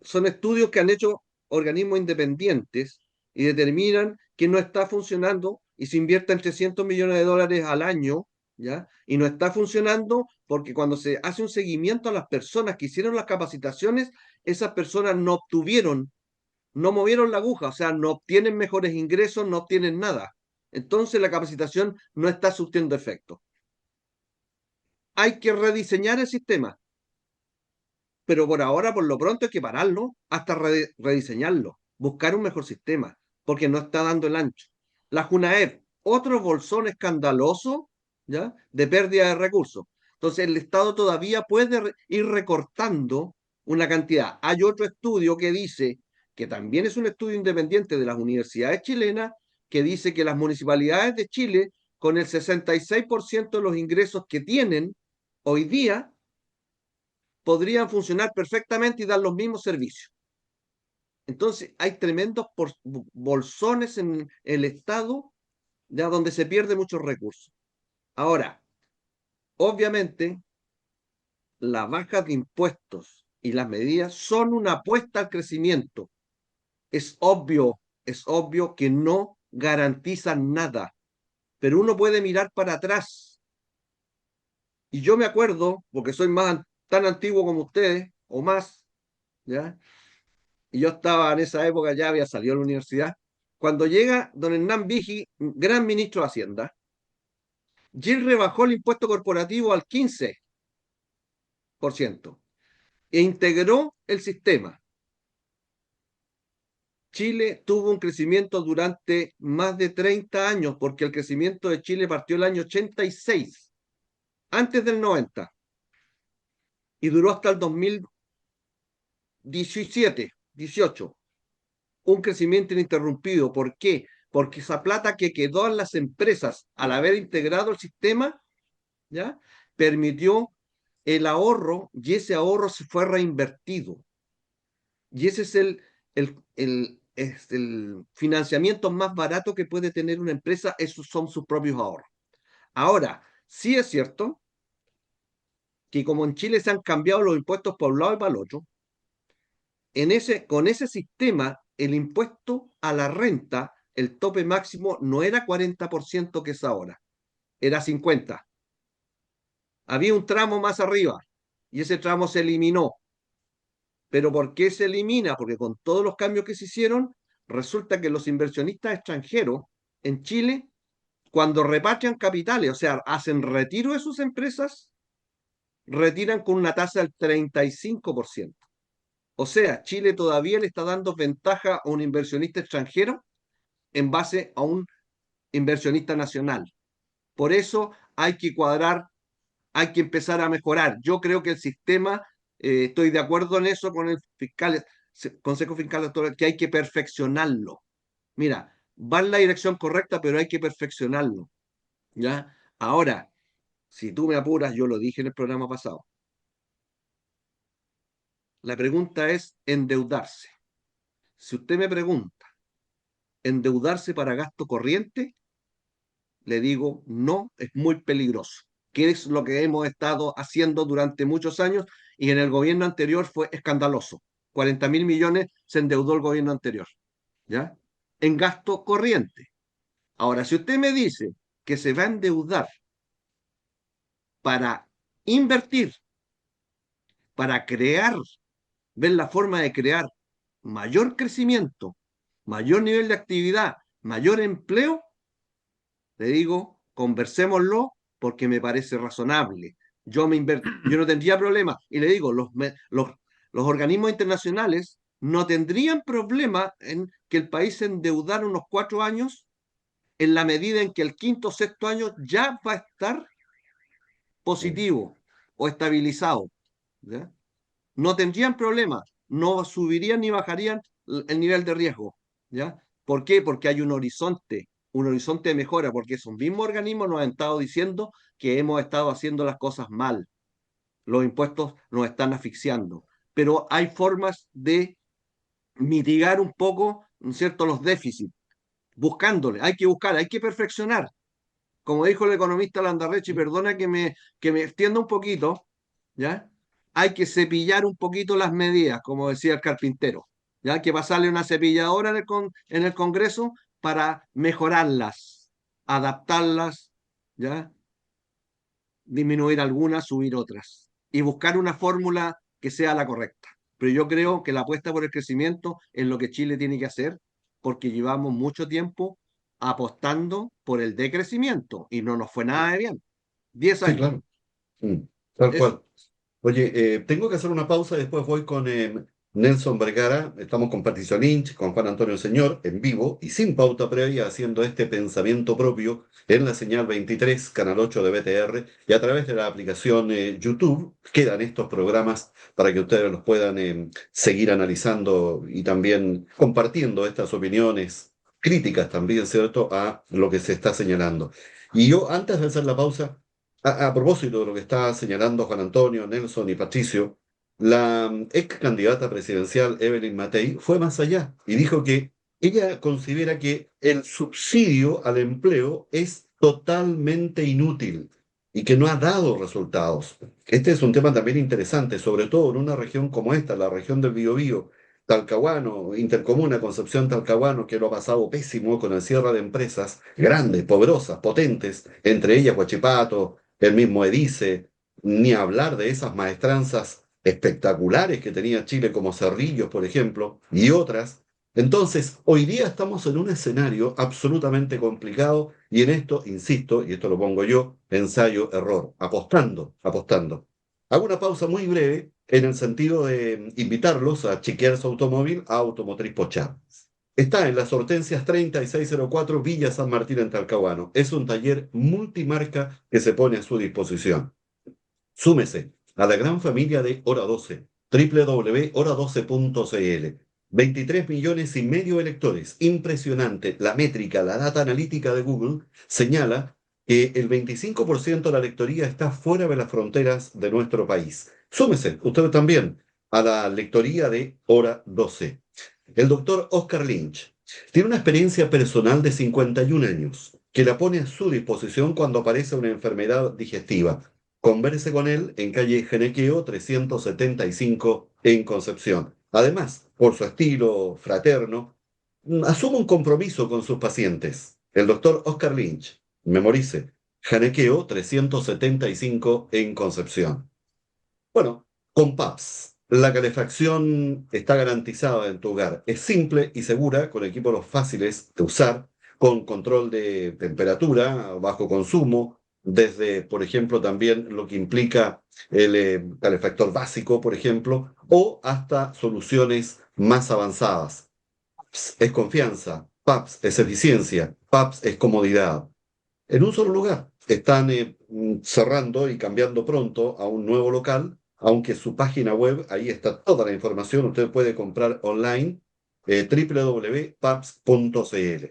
Son estudios que han hecho organismos independientes y determinan que no está funcionando y se invierten 300 millones de dólares al año, ¿ya? Y no está funcionando porque cuando se hace un seguimiento a las personas que hicieron las capacitaciones, esas personas no obtuvieron, no movieron la aguja, o sea, no obtienen mejores ingresos, no obtienen nada. Entonces la capacitación no está surtiendo efecto. Hay que rediseñar el sistema, pero por ahora, por lo pronto, hay que pararlo hasta rediseñarlo, buscar un mejor sistema, porque no está dando el ancho. La Junaed, otro bolsón escandaloso, ¿ya? De pérdida de recursos. Entonces, el Estado todavía puede ir recortando una cantidad. Hay otro estudio que dice, que también es un estudio independiente de las universidades chilenas, que dice que las municipalidades de Chile, con el 66% de los ingresos que tienen hoy día, podrían funcionar perfectamente y dar los mismos servicios. Entonces, hay tremendos bolsones en el Estado, ya donde se pierde muchos recursos. Ahora, obviamente, las bajas de impuestos y las medidas son una apuesta al crecimiento. Es obvio que no garantizan nada, pero uno puede mirar para atrás. Y yo me acuerdo, porque soy tan antiguo como ustedes, o más, ¿ya? Y yo estaba en esa época, ya había salido de la universidad, cuando llega don Hernán Vigi, gran ministro de Hacienda, y él rebajó el impuesto corporativo al 15% e integró el sistema. Chile tuvo un crecimiento durante más de 30 años, porque el crecimiento de Chile partió el año 86, antes del 90, y duró hasta el 2017, 18. Un crecimiento ininterrumpido. ¿Por qué? Porque esa plata que quedó en las empresas al haber integrado el sistema, ¿ya? Permitió el ahorro y ese ahorro se fue reinvertido. Y ese es el financiamiento más barato que puede tener una empresa, esos son sus propios ahorros. Ahora, sí es cierto que como en Chile se han cambiado los impuestos por un lado y para el otro, con ese sistema, el impuesto a la renta, el tope máximo no era 40% que es ahora, era 50%. Había un tramo más arriba y ese tramo se eliminó. ¿Pero por qué se elimina? Porque con todos los cambios que se hicieron, resulta que los inversionistas extranjeros en Chile, cuando repatrian capitales, o sea, hacen retiro de sus empresas, retiran con una tasa del 35%. O sea, Chile todavía le está dando ventaja a un inversionista extranjero en base a un inversionista nacional. Por eso hay que cuadrar, hay que empezar a mejorar. Yo creo que el sistema, estoy de acuerdo en eso con el Consejo Fiscal Electoral, que hay que perfeccionarlo. Mira, va en la dirección correcta, pero hay que perfeccionarlo, ¿ya? Ahora, si tú me apuras, yo lo dije en el programa pasado, la pregunta es endeudarse. Si usted me pregunta, endeudarse para gasto corriente, le digo, no, es muy peligroso, que es lo que hemos estado haciendo durante muchos años y en el gobierno anterior fue escandaloso. 40.000 millones se endeudó el gobierno anterior, ¿ya? En gasto corriente. Ahora, si usted me dice que se va a endeudar para invertir, para crear, ver la forma de crear mayor crecimiento, mayor nivel de actividad, mayor empleo, le digo, conversémoslo porque me parece razonable. Yo no tendría problema. Y le digo, los organismos internacionales no tendrían problema en que el país se endeudara unos 4 años en la medida en que el quinto o sexto año ya va a estar positivo o estabilizado, ¿ya? No tendrían problema, no subirían ni bajarían el nivel de riesgo, ¿ya? ¿Por qué? Porque hay un horizonte de mejora, porque esos mismos organismos nos han estado diciendo que hemos estado haciendo las cosas mal, los impuestos nos están asfixiando, pero hay formas de mitigar un poco, ¿no es cierto?, los déficits, buscándole, hay que buscar, hay que perfeccionar. Como dijo el economista Landarrechi, perdona que me extienda un poquito, ¿ya? Hay que cepillar un poquito las medidas, como decía el carpintero, ¿ya? Hay que pasarle una cepilladora en el Congreso para mejorarlas, adaptarlas, ¿ya? Disminuir algunas, subir otras y buscar una fórmula que sea la correcta. Pero yo creo que la apuesta por el crecimiento es lo que Chile tiene que hacer porque llevamos mucho tiempo apostando por el decrecimiento y no nos fue nada de bien. 10 Sí, años. claro. Mm, tal Eso. cual. Oye, tengo que hacer una pausa y después voy con Nelson Vergara. Estamos con Patricio Lynch, con Juan Antonio Señor, en vivo y sin pauta previa, haciendo este pensamiento propio en la señal 23, canal 8 de BTR, y a través de la aplicación YouTube. Quedan estos programas para que ustedes los puedan seguir analizando y también compartiendo estas opiniones críticas también, ¿cierto?, a lo que se está señalando. Y yo, antes de hacer la pausa, a propósito de lo que está señalando Juan Antonio, Nelson y Patricio, la ex candidata presidencial Evelyn Matei fue más allá y dijo que ella considera que el subsidio al empleo es totalmente inútil y que no ha dado resultados. Este es un tema también interesante, sobre todo en una región como esta, la región del Biobío, Talcahuano, Intercomuna Concepción Talcahuano, que lo ha pasado pésimo con el cierre de empresas grandes, poderosas, potentes, entre ellas Huachipato, el mismo Edice, ni hablar de esas maestranzas espectaculares que tenía Chile como Cerrillos, por ejemplo, y otras. Entonces, hoy día estamos en un escenario absolutamente complicado y en esto, insisto, y esto lo pongo yo, ensayo, error, apostando, apostando. Hago una pausa muy breve en el sentido de invitarlos a chequear su automóvil a Automotriz Pochá. Está en las Hortensias 3604 Villa San Martín en Talcahuano. Es un taller multimarca que se pone a su disposición. Súmese a la gran familia de Hora 12, www.hora12.cl. 23 millones y medio de lectores. Impresionante. La métrica, la data analítica de Google señala que el 25% de la lectoría está fuera de las fronteras de nuestro país. Súmese, usted también, a la lectoría de Hora 12. El doctor Oscar Lynch tiene una experiencia personal de 51 años que la pone a su disposición cuando aparece una enfermedad digestiva. Converse con él en calle Genequeo 375 en Concepción. Además, por su estilo fraterno, asume un compromiso con sus pacientes. El doctor Oscar Lynch, memorice, Genequeo 375 en Concepción. Bueno, con PAPS, la calefacción está garantizada en tu hogar. Es simple y segura, con equipos fáciles de usar, con control de temperatura, bajo consumo, desde, por ejemplo, también lo que implica el calefactor básico, por ejemplo, o hasta soluciones más avanzadas. PAPS es confianza, PAPS es eficiencia, PAPS es comodidad en un solo lugar. Están cerrando y cambiando pronto a un nuevo local, aunque su página web, ahí está toda la información, usted puede comprar online www.paps.cl.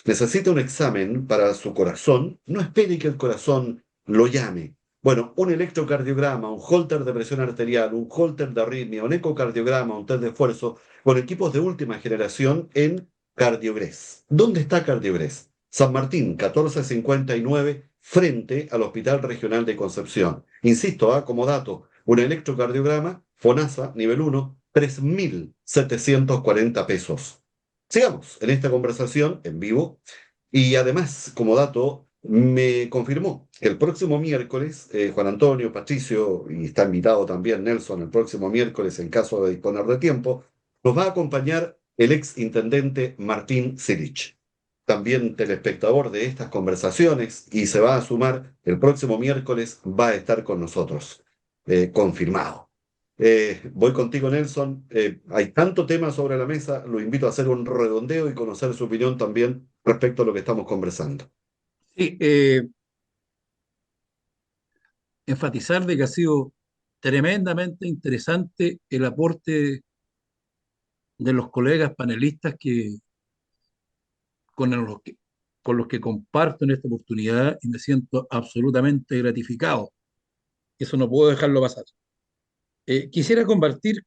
necesita un examen para su corazón, no espere que el corazón lo llame. Bueno, un electrocardiograma, un holter de presión arterial, un holter de arritmia, un ecocardiograma, un test de esfuerzo, con equipos de última generación en Cardiogres. ¿Dónde está Cardiogres? San Martín, 1459, frente al Hospital Regional de Concepción. Insisto, como dato, un electrocardiograma, FONASA, nivel 1, 3.740 pesos. Sigamos en esta conversación en vivo y además, como dato, me confirmó que el próximo miércoles, Juan Antonio, Patricio, y está invitado también Nelson el próximo miércoles en caso de disponer de tiempo, nos va a acompañar el ex intendente Martín Silich, también telespectador de estas conversaciones, y se va a sumar el próximo miércoles, va a estar con nosotros, confirmado. Voy contigo, Nelson. Hay tanto tema sobre la mesa, lo invito a hacer un redondeo y conocer su opinión también respecto a lo que estamos conversando. Sí, enfatizar de que ha sido tremendamente interesante el aporte de los colegas panelistas con los que, con los que comparto en esta oportunidad y me siento absolutamente gratificado. Eso no puedo dejarlo pasar. Quisiera compartir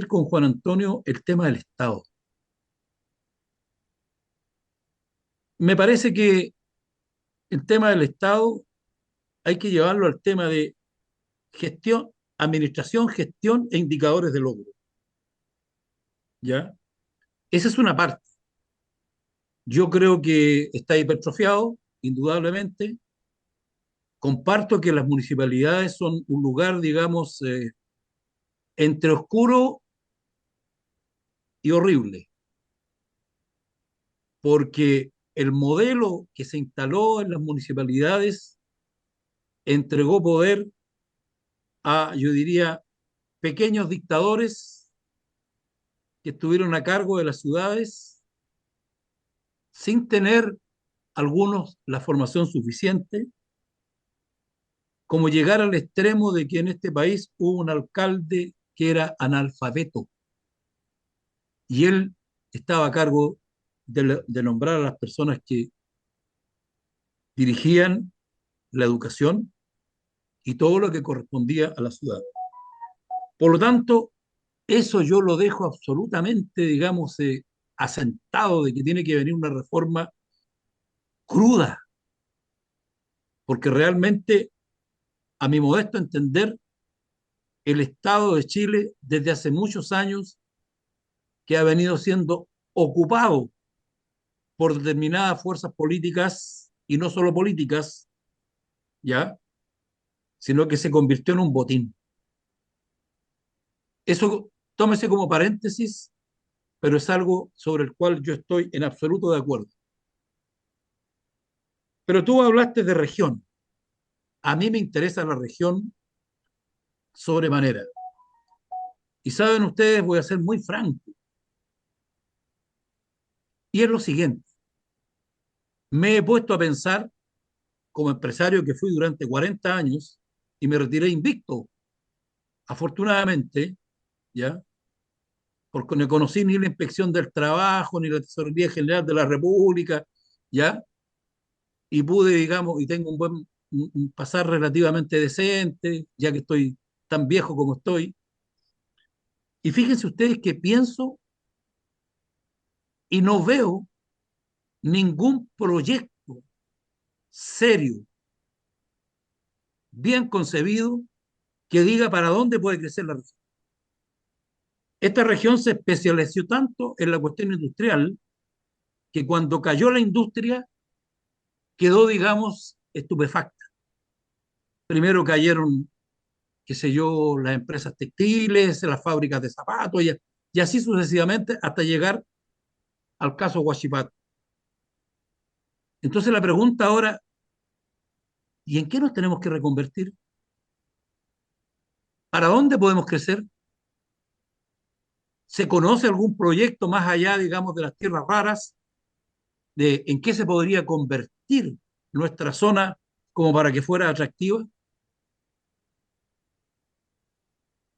con Juan Antonio el tema del Estado. Me parece que el tema del Estado hay que llevarlo al tema de gestión, administración, gestión e indicadores de logro. ¿Ya? Esa es una parte. Yo creo que está hipertrofiado, indudablemente. Comparto que las municipalidades son un lugar, digamos, entre oscuro y horrible, porque el modelo que se instaló en las municipalidades entregó poder a, yo diría, pequeños dictadores que estuvieron a cargo de las ciudades sin tener algunos la formación suficiente, como llegar al extremo de que en este país hubo un alcalde que era analfabeto y él estaba a cargo de nombrar a las personas que dirigían la educación y todo lo que correspondía a la ciudad. Por lo tanto, eso yo lo dejo absolutamente, digamos, asentado de que tiene que venir una reforma cruda, porque realmente, a mi modesto entender, el Estado de Chile desde hace muchos años que ha venido siendo ocupado por determinadas fuerzas políticas y no solo políticas, ¿ya? Sino que se convirtió en un botín. Eso tómese como paréntesis, pero es algo sobre el cual yo estoy en absoluto de acuerdo. Pero tú hablaste de región. A mí me interesa la región sobremanera. Y saben ustedes, voy a ser muy franco. Y es lo siguiente. Me he puesto a pensar como empresario que fui durante 40 años y me retiré invicto, afortunadamente, ¿ya? Porque no conocí ni la Inspección del Trabajo, ni la Tesorería General de la República, ¿ya? Y pude, digamos, y tengo un pasar relativamente decente, ya que estoy tan viejo como estoy. Y fíjense ustedes que pienso y no veo ningún proyecto serio, bien concebido, que diga para dónde puede crecer la región. Esta región se especializó tanto en la cuestión industrial que cuando cayó la industria quedó, digamos, estupefacta. Primero cayeron, qué sé yo, las empresas textiles, las fábricas de zapatos y así sucesivamente hasta llegar al caso Huachipato. Entonces la pregunta ahora, ¿y en qué nos tenemos que reconvertir? ¿Para dónde podemos crecer? ¿Se conoce algún proyecto más allá, digamos, de las tierras raras, de en qué se podría convertir nuestra zona como para que fuera atractiva?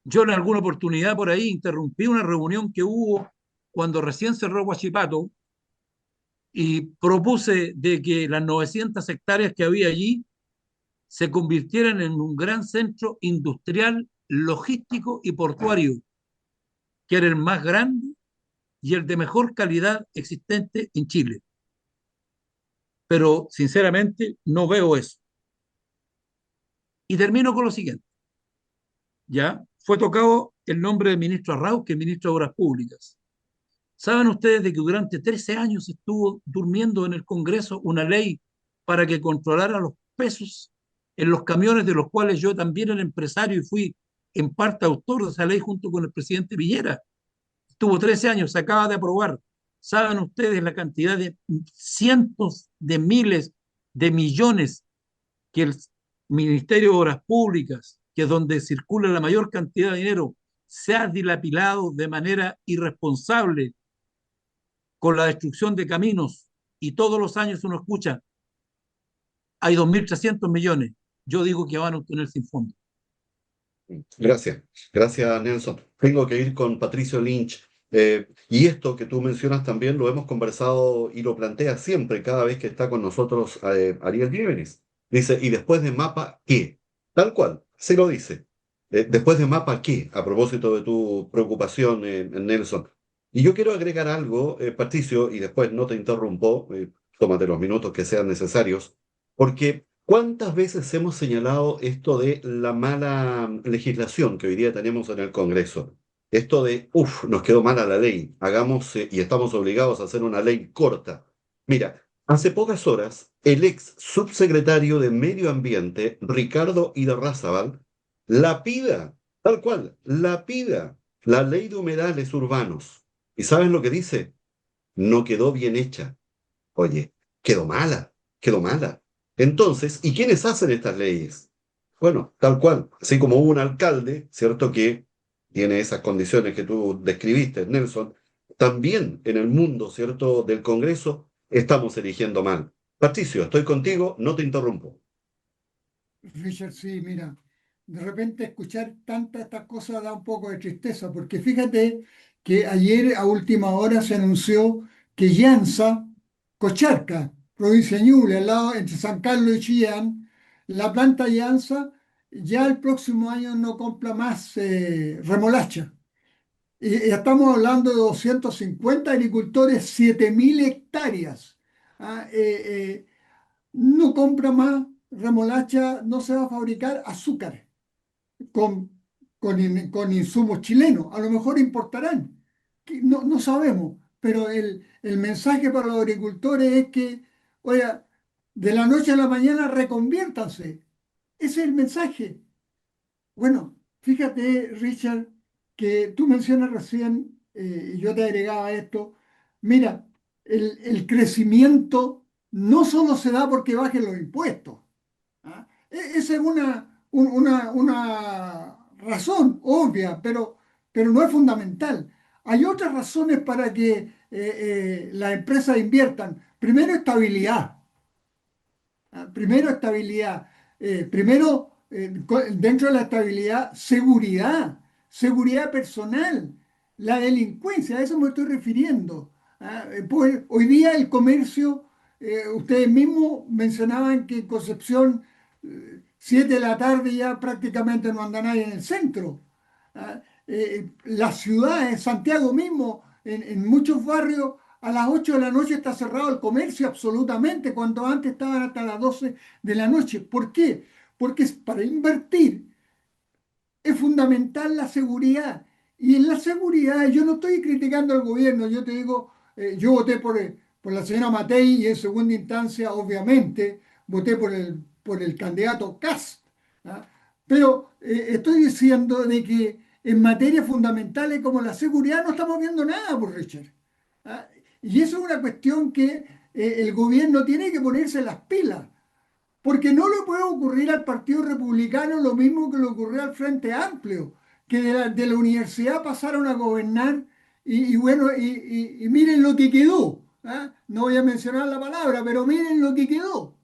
Yo en alguna oportunidad por ahí interrumpí una reunión que hubo cuando recién cerró Huachipato y propuse de que las 900 hectáreas que había allí se convirtieran en un gran centro industrial, logístico y portuario, que era el más grande y el de mejor calidad existente en Chile. Pero sinceramente no veo eso. Y termino con lo siguiente. Ya fue tocado el nombre del ministro Arrau, que es ministro de Obras Públicas. ¿Saben ustedes de que durante 13 años estuvo durmiendo en el Congreso una ley para que controlara los pesos en los camiones, de los cuales yo también era empresario y fui en parte autor de esa ley junto con el presidente Piñera? Estuvo 13 años, se acaba de aprobar. ¿Saben ustedes la cantidad de cientos de miles de millones que el Ministerio de Obras Públicas, que es donde circula la mayor cantidad de dinero, se ha dilapidado de manera irresponsable con la destrucción de caminos? Y todos los años uno escucha, hay 2.300 millones. Yo digo que van a obtener sin fondo. Gracias, gracias Nelson. Tengo que ir con Patricio Lynch. Y esto que tú mencionas también lo hemos conversado y lo plantea siempre, cada vez que está con nosotros Ariel Vívenes. Dice, ¿y después de Mapa qué? Tal cual, se lo dice. ¿Después de Mapa qué? A propósito de tu preocupación, Nelson. Y yo quiero agregar algo, Patricio, y después no te interrumpo, tómate los minutos que sean necesarios, porque ¿cuántas veces hemos señalado esto de la mala legislación que hoy día tenemos en el Congreso? Esto de, uff, nos quedó mala la ley, hagamos y estamos obligados a hacer una ley corta. Mira, hace pocas horas, el ex subsecretario de Medio Ambiente, Ricardo Irarrázaval, lapida, tal cual, lapida la ley de humedales urbanos. ¿Y sabes lo que dice? No quedó bien hecha. Oye, quedó mala, quedó mala. Entonces, ¿y quiénes hacen estas leyes? Bueno, tal cual, así como hubo un alcalde, ¿cierto? Que tiene esas condiciones que tú describiste, Nelson, también en el mundo, ¿cierto? Del Congreso estamos eligiendo mal. Patricio, estoy contigo, no te interrumpo. Richard, sí, mira, de repente escuchar tantas estas cosas da un poco de tristeza, porque fíjate que ayer a última hora se anunció que Llanza, Cocharca, provincia de Ñuble, al lado entre San Carlos y Chillán, la planta Llanza ya el próximo año no compra más remolacha. Y estamos hablando de 250 agricultores, 7.000 hectáreas. Ah, no compra más remolacha, no se va a fabricar azúcar con, con insumos chilenos. A lo mejor importarán, no, no sabemos, pero el mensaje para los agricultores es que, oiga, de la noche a la mañana reconviértanse. Ese es el mensaje. Bueno, fíjate, Richard, que tú mencionas recién, y yo te agregaba esto, mira, el crecimiento no solo se da porque bajen los impuestos. ¿Ah? Esa es una razón obvia, pero no es fundamental. Hay otras razones para que las empresas inviertan. Primero, estabilidad. Primero, estabilidad. Primero, dentro de la estabilidad, seguridad, seguridad personal, la delincuencia, a eso me estoy refiriendo. Pues, hoy día el comercio, ustedes mismos mencionaban que en Concepción, 7 de la tarde ya prácticamente no anda nadie en el centro. Las ciudades, Santiago mismo, en muchos barrios, a las 8 de la noche está cerrado el comercio absolutamente, cuando antes estaban hasta las 12 de la noche. ¿Por qué? Porque para invertir es fundamental la seguridad. Y en la seguridad, yo no estoy criticando al gobierno, yo te digo, yo voté por la señora Matei y en segunda instancia, obviamente, voté por el candidato Kast. ¿Ah? Pero estoy diciendo de que en materias fundamentales como la seguridad no estamos viendo nada, por Richard. ¿Ah? Y eso es una cuestión que el gobierno tiene que ponerse las pilas. Porque no le puede ocurrir al Partido Republicano lo mismo que le ocurrió al Frente Amplio, que de la universidad pasaron a gobernar y bueno, y miren lo que quedó. ¿Ah? No voy a mencionar la palabra, pero miren lo que quedó.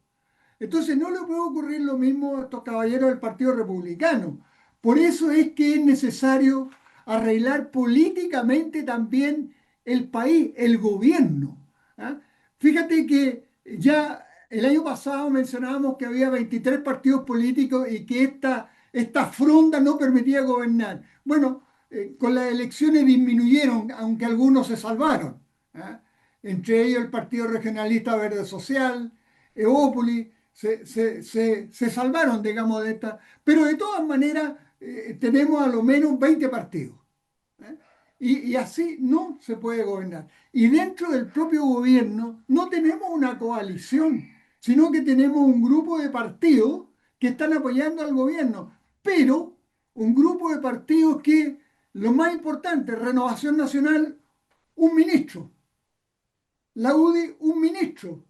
Entonces no le puede ocurrir lo mismo a estos caballeros del Partido Republicano. Por eso es que es necesario arreglar políticamente también el país, el gobierno. ¿Ah? Fíjate que ya el año pasado mencionábamos que había 23 partidos políticos y que esta fronda no permitía gobernar. Bueno, con las elecciones disminuyeron, aunque algunos se salvaron. ¿Ah? Entre ellos el Partido Regionalista Verde Social, Evópoli, se salvaron, digamos, de esta. Pero de todas maneras, tenemos a lo menos 20 partidos. ¿Eh? Y así no se puede gobernar. Y dentro del propio gobierno no tenemos una coalición, sino que tenemos un grupo de partidos que están apoyando al gobierno, pero un grupo de partidos que, lo más importante, Renovación Nacional, un ministro, la UDI, un ministro,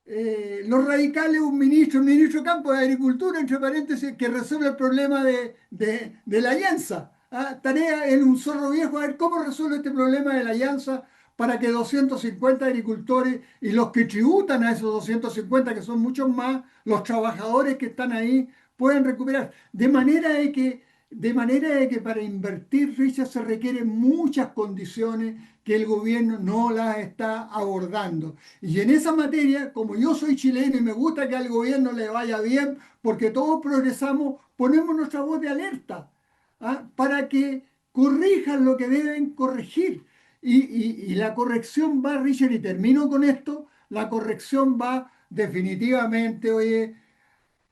los radicales, un ministro, el ministro de Campo de Agricultura, entre paréntesis, que resuelve el problema de la llanza. ¿Ah? Tarea en un zorro viejo, a ver cómo resuelve este problema de la llanza para que 250 agricultores y los que tributan a esos 250, que son muchos más, los trabajadores que están ahí, pueden recuperar. De manera de que para invertir, Richard, se requieren muchas condiciones que el gobierno no las está abordando. Y en esa materia, como yo soy chileno y me gusta que al gobierno le vaya bien, porque todos progresamos, ponemos nuestra voz de alerta, ¿ah? Para que corrijan lo que deben corregir. Y la corrección va, Richard, y termino con esto, la corrección va definitivamente, oye,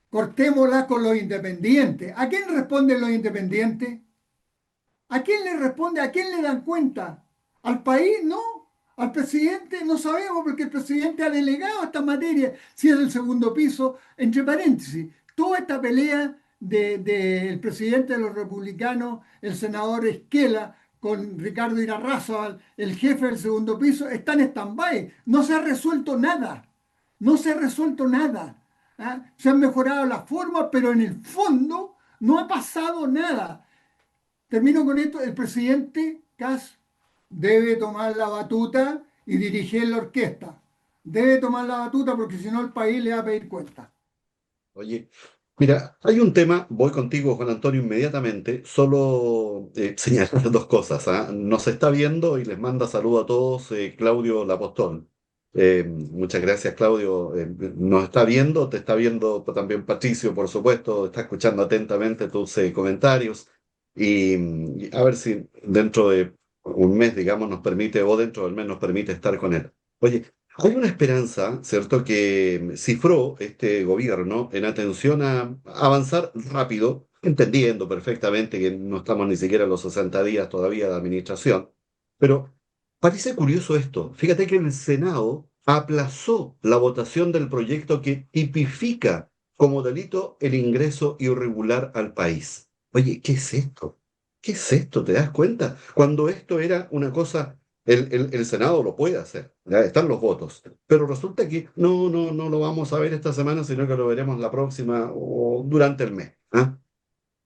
cortémosla con los independientes. ¿A quién responden los independientes? ¿A quién le responde? ¿A quién le dan cuenta? ¿Al país? No. Al presidente no sabemos porque el presidente ha delegado esta materia, si es el segundo piso, entre paréntesis. Toda esta pelea del presidente de los republicanos, el senador Esquela, con Ricardo Irarrázaval, el jefe del segundo piso, está en stand-by. No se ha resuelto nada. No se ha resuelto nada. ¿Ah? Se han mejorado las formas, pero en el fondo no ha pasado nada. Termino con esto, el presidente Kass debe tomar la batuta y dirigir la orquesta. Debe tomar la batuta porque si no el país le va a pedir cuenta. Oye, mira, hay un tema, voy contigo, Juan Antonio, inmediatamente, solo señalar dos cosas. ¿Ah? Nos está viendo y les manda saludo a todos Claudio Lapostón. Muchas gracias, Claudio. Nos está viendo, te está viendo también Patricio, por supuesto, está escuchando atentamente tus comentarios y a ver si dentro de un mes, digamos, nos permite, o dentro del mes nos permite estar con él. Oye, hay una esperanza, ¿cierto?, que cifró este gobierno en atención a avanzar rápido, entendiendo perfectamente que no estamos ni siquiera en los 60 días todavía de administración, pero parece curioso esto. Fíjate que el Senado aplazó la votación del proyecto que tipifica como delito el ingreso irregular al país. Oye, ¿qué es esto? ¿Qué es esto? ¿Te das cuenta? Cuando esto era una cosa el Senado lo puede hacer, ya están los votos, pero resulta que no lo vamos a ver esta semana, sino que lo veremos la próxima o durante el mes. ¿Ah?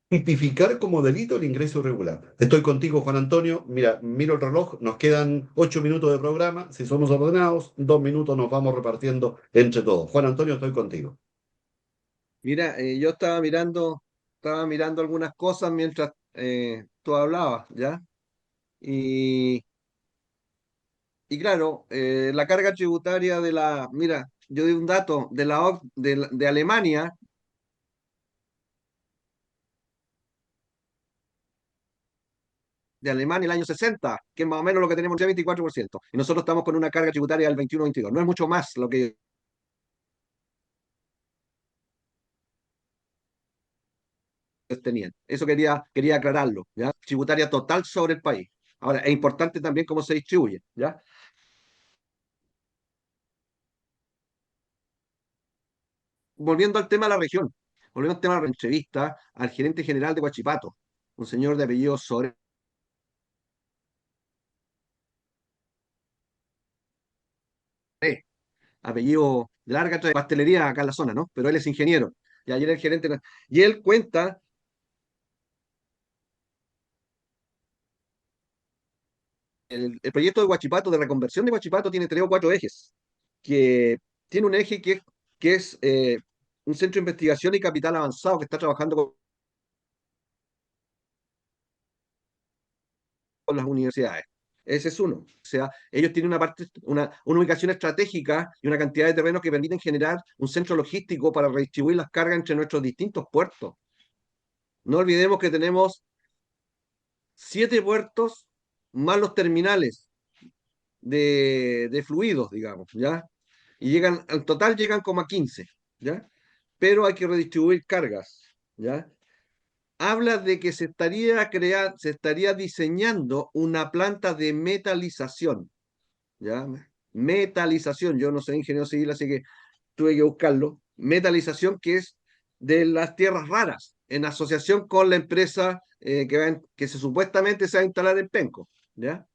Tipificar como delito el ingreso irregular. Estoy contigo, Juan Antonio. Mira, miro el reloj, nos quedan 8 minutos de programa. Si somos ordenados, 2 minutos nos vamos repartiendo entre todos. Juan Antonio, estoy contigo. Mira, yo estaba mirando algunas cosas mientras tú hablabas, ¿ya? Y, y claro, la carga tributaria mira, yo di un dato de la de Alemania, el año 60, que es más o menos lo que tenemos ya, 24%. Y nosotros estamos con una carga tributaria del 21-22. No es mucho más lo que ellos tenían. Eso quería aclararlo, ¿ya? Tributaria total sobre el país. Ahora, es importante también cómo se distribuye, ¿ya? Volviendo al tema de la región, volviendo al tema de la entrevista al gerente general de Huachipato, un señor de apellido Sore, apellido de larga pastelería acá en la zona, ¿no? Pero él es ingeniero. Y ayer el gerente, y él cuenta, el proyecto de Huachipato, de reconversión de Huachipato, tiene 3 o 4 ejes, que tiene un eje que es un centro de investigación y capital avanzado que está trabajando con las universidades. Ese es uno. O sea, ellos tienen una ubicación estratégica y una cantidad de terrenos que permiten generar un centro logístico para redistribuir las cargas entre nuestros distintos puertos. No olvidemos que tenemos 7 puertos más los terminales de fluidos, digamos, ¿ya? Y llegan, al total llegan como a 15, ¿ya? Pero hay que redistribuir cargas, ¿ya? Habla de que se estaría diseñando una planta de metalización, ¿ya? Metalización, yo no soy ingeniero civil, así que tuve que buscarlo. Metalización que es de las tierras raras, en asociación con la empresa que supuestamente se va a instalar en Penco, ¿ya?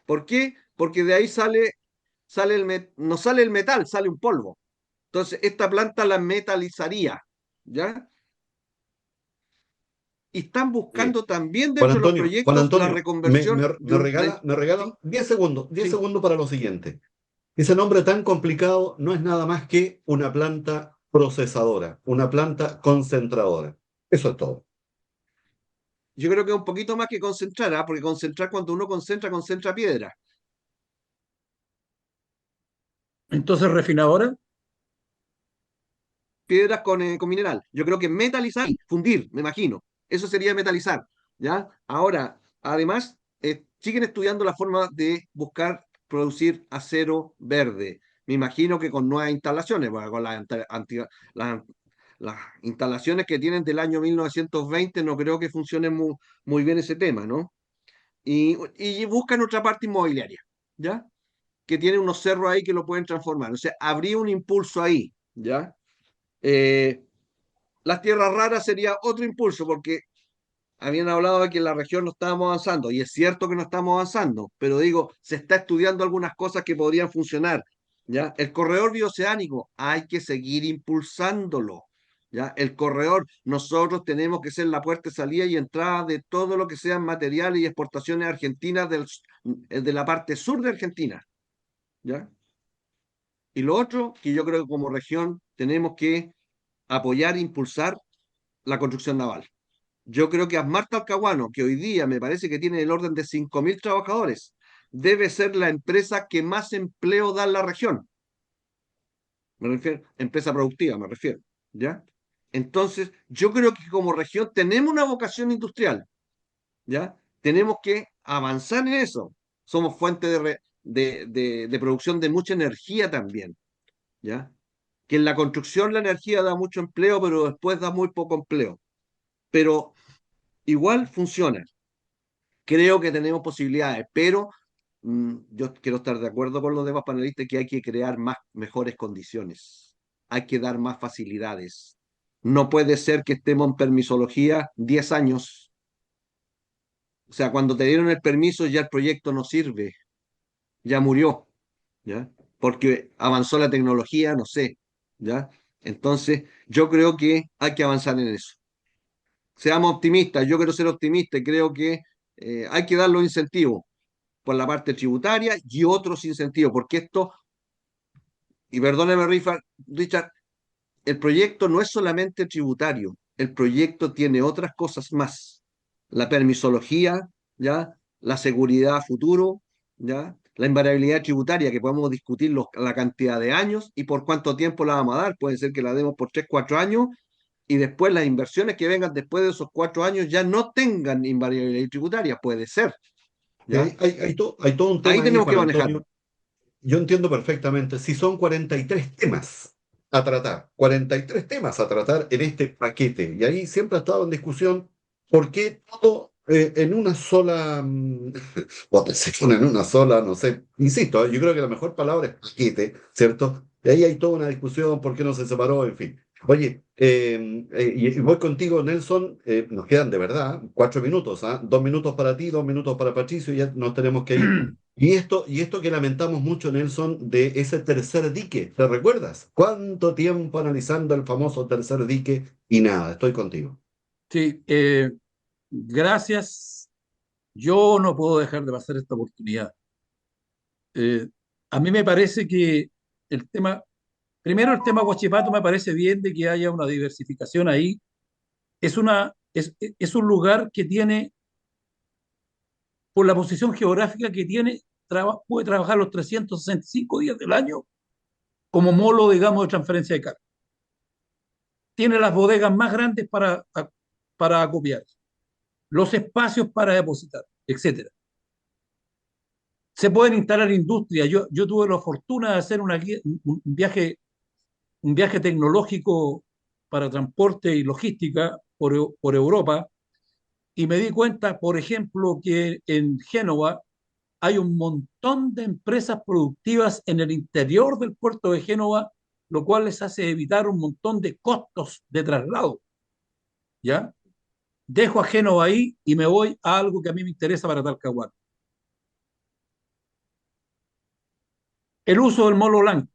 ¿Por qué? Porque de ahí no sale el metal, sale un polvo. Entonces, esta planta la metalizaría, ¿ya? Y están Eh, buscando también dentro de los Juan proyectos la Antonio, reconversión me regala ¿sí? 10 Sí. segundos para lo siguiente. Ese nombre tan complicado no es nada más que una planta procesadora, una planta concentradora. Eso es todo. Yo creo que es un poquito más que concentrar, ¿ah? Porque concentrar, cuando uno concentra, concentra piedra. Entonces, refinadora, Piedras con mineral. Yo creo que metalizar, fundir, me imagino. Eso sería metalizar, ¿ya? Ahora, además, siguen estudiando la forma de buscar producir acero verde. Me imagino que con nuevas instalaciones, bueno, con las, las instalaciones que tienen del año 1920, no creo que funcione muy bien ese tema, ¿no? Y buscan otra parte inmobiliaria, ¿ya? Que tiene unos cerros ahí que lo pueden transformar. O sea, habría un impulso ahí, ¿ya? Eh, las tierras raras sería otro impulso, porque habían hablado de que en la región no estábamos avanzando, y es cierto que no estamos avanzando, pero digo, se está estudiando algunas cosas que podrían funcionar, ¿ya? El corredor bioceánico, hay que seguir impulsándolo, ¿ya? El corredor, nosotros tenemos que ser la puerta de salida y entrada de todo lo que sean materiales y exportaciones argentinas de la parte sur de Argentina, ¿ya? Y lo otro, que yo creo que como región tenemos que apoyar e impulsar la construcción naval. Yo creo que Asmar Talcahuano, que hoy día me parece que tiene el orden de 5.000 trabajadores, debe ser la empresa que más empleo da en la región. Me refiero, empresa productiva, me refiero. ¿Ya? Entonces, yo creo que como región tenemos una vocación industrial. ¿Ya? Tenemos que avanzar en eso. Somos fuente de producción de mucha energía también. ¿Ya? Que en la construcción la energía da mucho empleo, pero después da muy poco empleo. Pero igual funciona. Creo que tenemos posibilidades, pero yo quiero estar de acuerdo con los demás panelistas que hay que crear mejores condiciones, hay que dar más facilidades. No puede ser que estemos en permisología 10 años, o sea, cuando te dieron el permiso ya el proyecto no sirve, ya murió, ¿ya? Porque avanzó la tecnología, no sé, ¿ya? Entonces, yo creo que hay que avanzar en eso. Seamos optimistas, yo quiero ser optimista y creo que hay que dar los incentivos por la parte tributaria y otros incentivos, porque esto, y perdóneme Richard, el proyecto no es solamente tributario, el proyecto tiene otras cosas más, la permisología, ¿ya? La seguridad a futuro, ¿ya? La invariabilidad tributaria, que podemos discutir la cantidad de años y por cuánto tiempo la vamos a dar, puede ser que la demos por 3, 4 años y después las inversiones que vengan después de esos 4 años ya no tengan invariabilidad tributaria, puede ser, Y ¿ya? hay todo un Ahí tema ahí, tenemos que Juan manejarlo. Antonio. Yo entiendo perfectamente. Si son 43 temas a tratar, 43 temas a tratar en este paquete, y ahí siempre ha estado en discusión por qué todo en una sola, votación, en una sola, no sé, insisto, yo creo que la mejor palabra es paquete, ¿cierto? Y ahí hay toda una discusión, por qué no se separó, en fin. Oye, y voy contigo, Nelson, nos quedan de verdad 4 minutos, ¿ah? 2 minutos para ti, 2 minutos para Patricio, y ya nos tenemos que ir. Y esto que lamentamos mucho, Nelson, de ese tercer dique, ¿te recuerdas? ¿Cuánto tiempo analizando el famoso tercer dique? Y nada, estoy contigo. sí, gracias. Yo no puedo dejar de pasar esta oportunidad. Eh, a mí me parece que el tema, primero el tema Huachipato me parece bien de que haya una diversificación ahí. Es un lugar que tiene por la posición geográfica que tiene, puede trabajar los 365 días del año como molo, digamos, de transferencia de carga. Tiene las bodegas más grandes para acopiar, los espacios para depositar, etcétera. Se pueden instalar industrias. Yo tuve la fortuna de hacer un viaje tecnológico para transporte y logística por Europa, y me di cuenta, por ejemplo, que en Génova hay un montón de empresas productivas en el interior del puerto de Génova, lo cual les hace evitar un montón de costos de traslado. ¿Ya? Dejo a Génova ahí y me voy a algo que a mí me interesa para Talcahuano. El uso del molo blanco.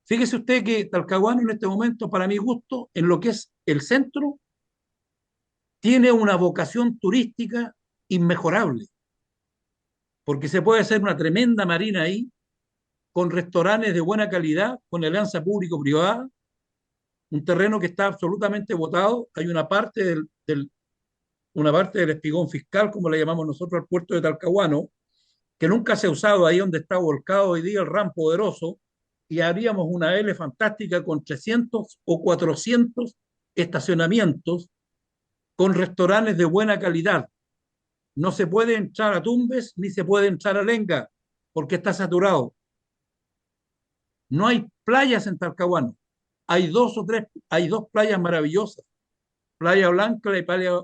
Fíjese usted que Talcahuano en este momento, para mi gusto, en lo que es el centro, tiene una vocación turística inmejorable, porque se puede hacer una tremenda marina ahí, con restaurantes de buena calidad, con alianza público-privada, un terreno que está absolutamente botado. Hay una parte del espigón fiscal, como le llamamos nosotros al puerto de Talcahuano, que nunca se ha usado ahí donde está volcado hoy día el RAM Poderoso, y haríamos una L fantástica con 300 o 400 estacionamientos con restaurantes de buena calidad. No se puede entrar a Tumbes ni se puede entrar a Lenga porque está saturado. No hay playas en Talcahuano. Hay dos playas maravillosas, Playa Blanca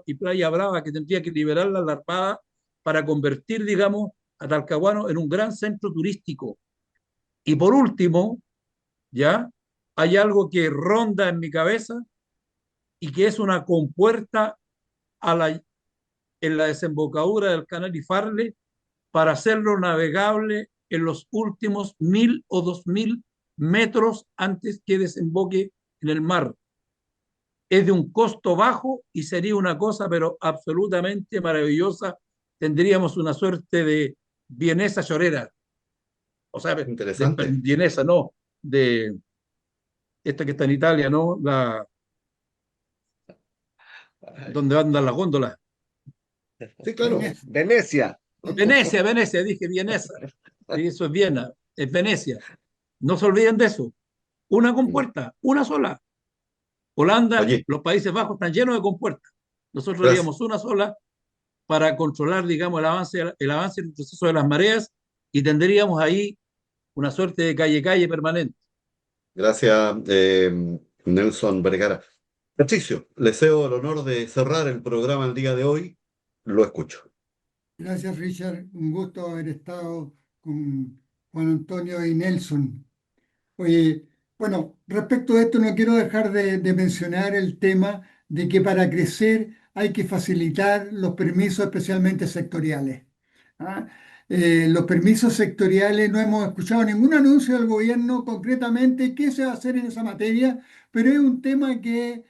y Playa Brava, que tendría que liberarla la Armada para convertir, digamos, a Talcahuano en un gran centro turístico. Y por último, ya hay algo que ronda en mi cabeza y que es una compuerta en la desembocadura del canal Ifarle para hacerlo navegable en los últimos 1.000 o 2.000 metros antes que desemboque en el mar. Es de un costo bajo y sería una cosa, pero absolutamente maravillosa. Tendríamos una suerte de vienesa llorera, o sea, Interesante. vienesa, no, de esta que está en Italia, ¿no? Donde andan las góndolas. Sí, claro. Venecia. Venecia, dije vienesa. Sí, eso es Viena, es Venecia. No se olviden de eso. Una compuerta, una sola. Holanda, Oye, los Países Bajos están llenos de compuertas. Nosotros gracias. haríamos una sola para controlar, digamos, el avance del proceso de las mareas, y tendríamos ahí una suerte de calle permanente. Gracias, Nelson Vergara. Patricio, le cedo el honor de cerrar el programa el día de hoy. Lo escucho. Gracias, Richard. Un gusto haber estado con Juan Antonio y Nelson. Oye, bueno, respecto a esto no quiero dejar de mencionar el tema de que para crecer hay que facilitar los permisos especialmente sectoriales. ¿Ah? Los permisos sectoriales, no hemos escuchado ningún anuncio del gobierno concretamente qué se va a hacer en esa materia, pero es un tema que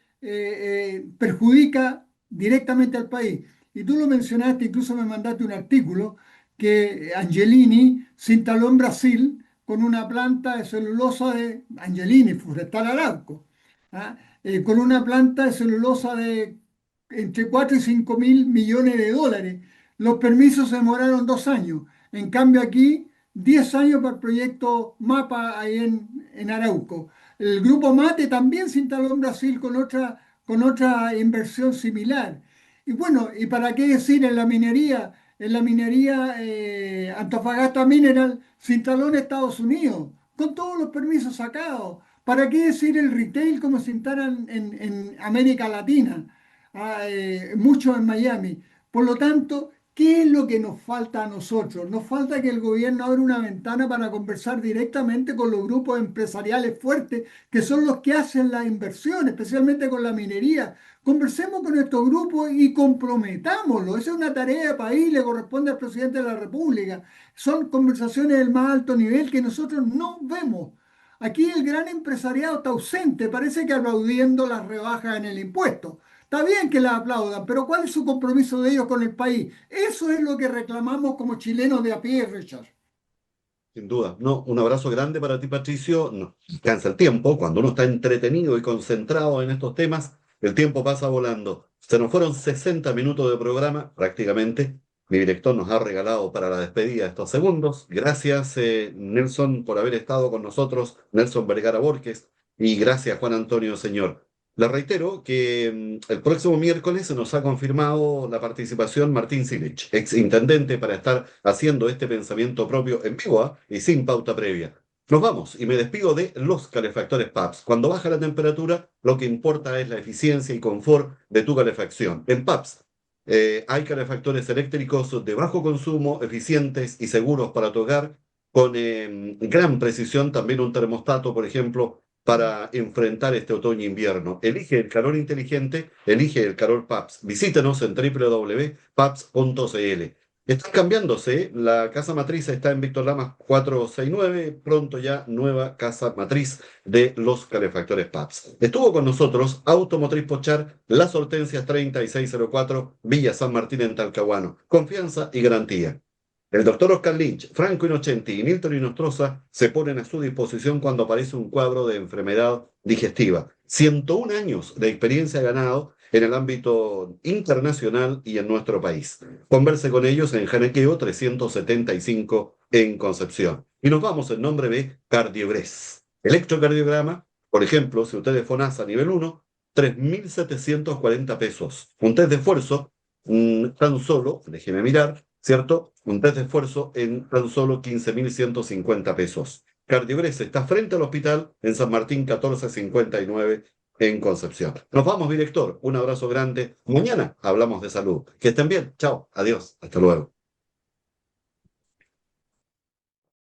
perjudica directamente al país. Y tú lo mencionaste, incluso me mandaste un artículo que Angelini se instaló en Brasil con una planta de celulosa de Angelini, Forestal Arauco, ¿ah? Con una planta de celulosa de entre 4 y 5 mil millones de dólares. Los permisos se demoraron 2 años. En cambio aquí, 10 años para el proyecto MAPA ahí en Arauco. El grupo Mate también se instaló en Brasil con otra inversión similar. Y bueno, ¿y para qué decir en la minería? En la minería Antofagasta Mineral se instaló en Estados Unidos, con todos los permisos sacados. ¿Para qué decir el retail como se instalan en América Latina? Mucho en Miami. Por lo tanto, ¿qué es lo que nos falta a nosotros? Nos falta que el gobierno abra una ventana para conversar directamente con los grupos empresariales fuertes, que son los que hacen la inversión, especialmente con la minería. Conversemos con estos grupos y comprometámoslo. Esa es una tarea de país, le corresponde al presidente de la República. Son conversaciones del más alto nivel que nosotros no vemos. Aquí el gran empresariado está ausente, parece que aplaudiendo las rebajas en el impuesto. Está bien que las aplaudan, pero ¿cuál es su compromiso de ellos con el país? Eso es lo que reclamamos como chilenos de a pie, Richard. Sin duda. No, un abrazo grande para ti, Patricio. No, cansa el tiempo. Cuando uno está entretenido y concentrado en estos temas, el tiempo pasa volando. Se nos fueron 60 minutos de programa, prácticamente. Mi director nos ha regalado para la despedida estos segundos. Gracias, Nelson, por haber estado con nosotros, Nelson Vergara Borges, y gracias, Juan Antonio Señor. Le reitero que el próximo miércoles se nos ha confirmado la participación Martín Silich, ex intendente, para estar haciendo este pensamiento propio en vivo, ¿ah? Y sin pauta previa. Nos vamos y me despido de los calefactores PAPS. Cuando baja la temperatura, lo que importa es la eficiencia y confort de tu calefacción. En PAPS hay calefactores eléctricos de bajo consumo, eficientes y seguros para tu hogar, con gran precisión. También un termostato, por ejemplo, para enfrentar este otoño-invierno. Elige el calor inteligente, elige el calor PAPS. Visítenos en www.paps.cl. Está cambiándose, la casa matriz está en Víctor Lamas 469, pronto ya nueva casa matriz de los calefactores PAPS. Estuvo con nosotros Automotriz Pochar, Las Hortensias 3604, Villa San Martín en Talcahuano. Confianza y garantía. El doctor Oscar Lynch, Franco Innocenti y Milton Inostroza se ponen a su disposición cuando aparece un cuadro de enfermedad digestiva. 101 años de experiencia ganado en el ámbito internacional y en nuestro país. Converse con ellos en Janequeo 375 en Concepción. Y nos vamos en nombre de Cardiogres. Electrocardiograma, por ejemplo, si usted es FONASA nivel 1, 3.740 pesos. Un test de esfuerzo, tan solo, déjeme mirar, ¿cierto? Un test de esfuerzo en tan solo 15.150 pesos. Cardiogres está frente al hospital en San Martín 1459 en Concepción. Nos vamos, director. Un abrazo grande. Mañana hablamos de salud. Que estén bien. Chao. Adiós. Hasta luego.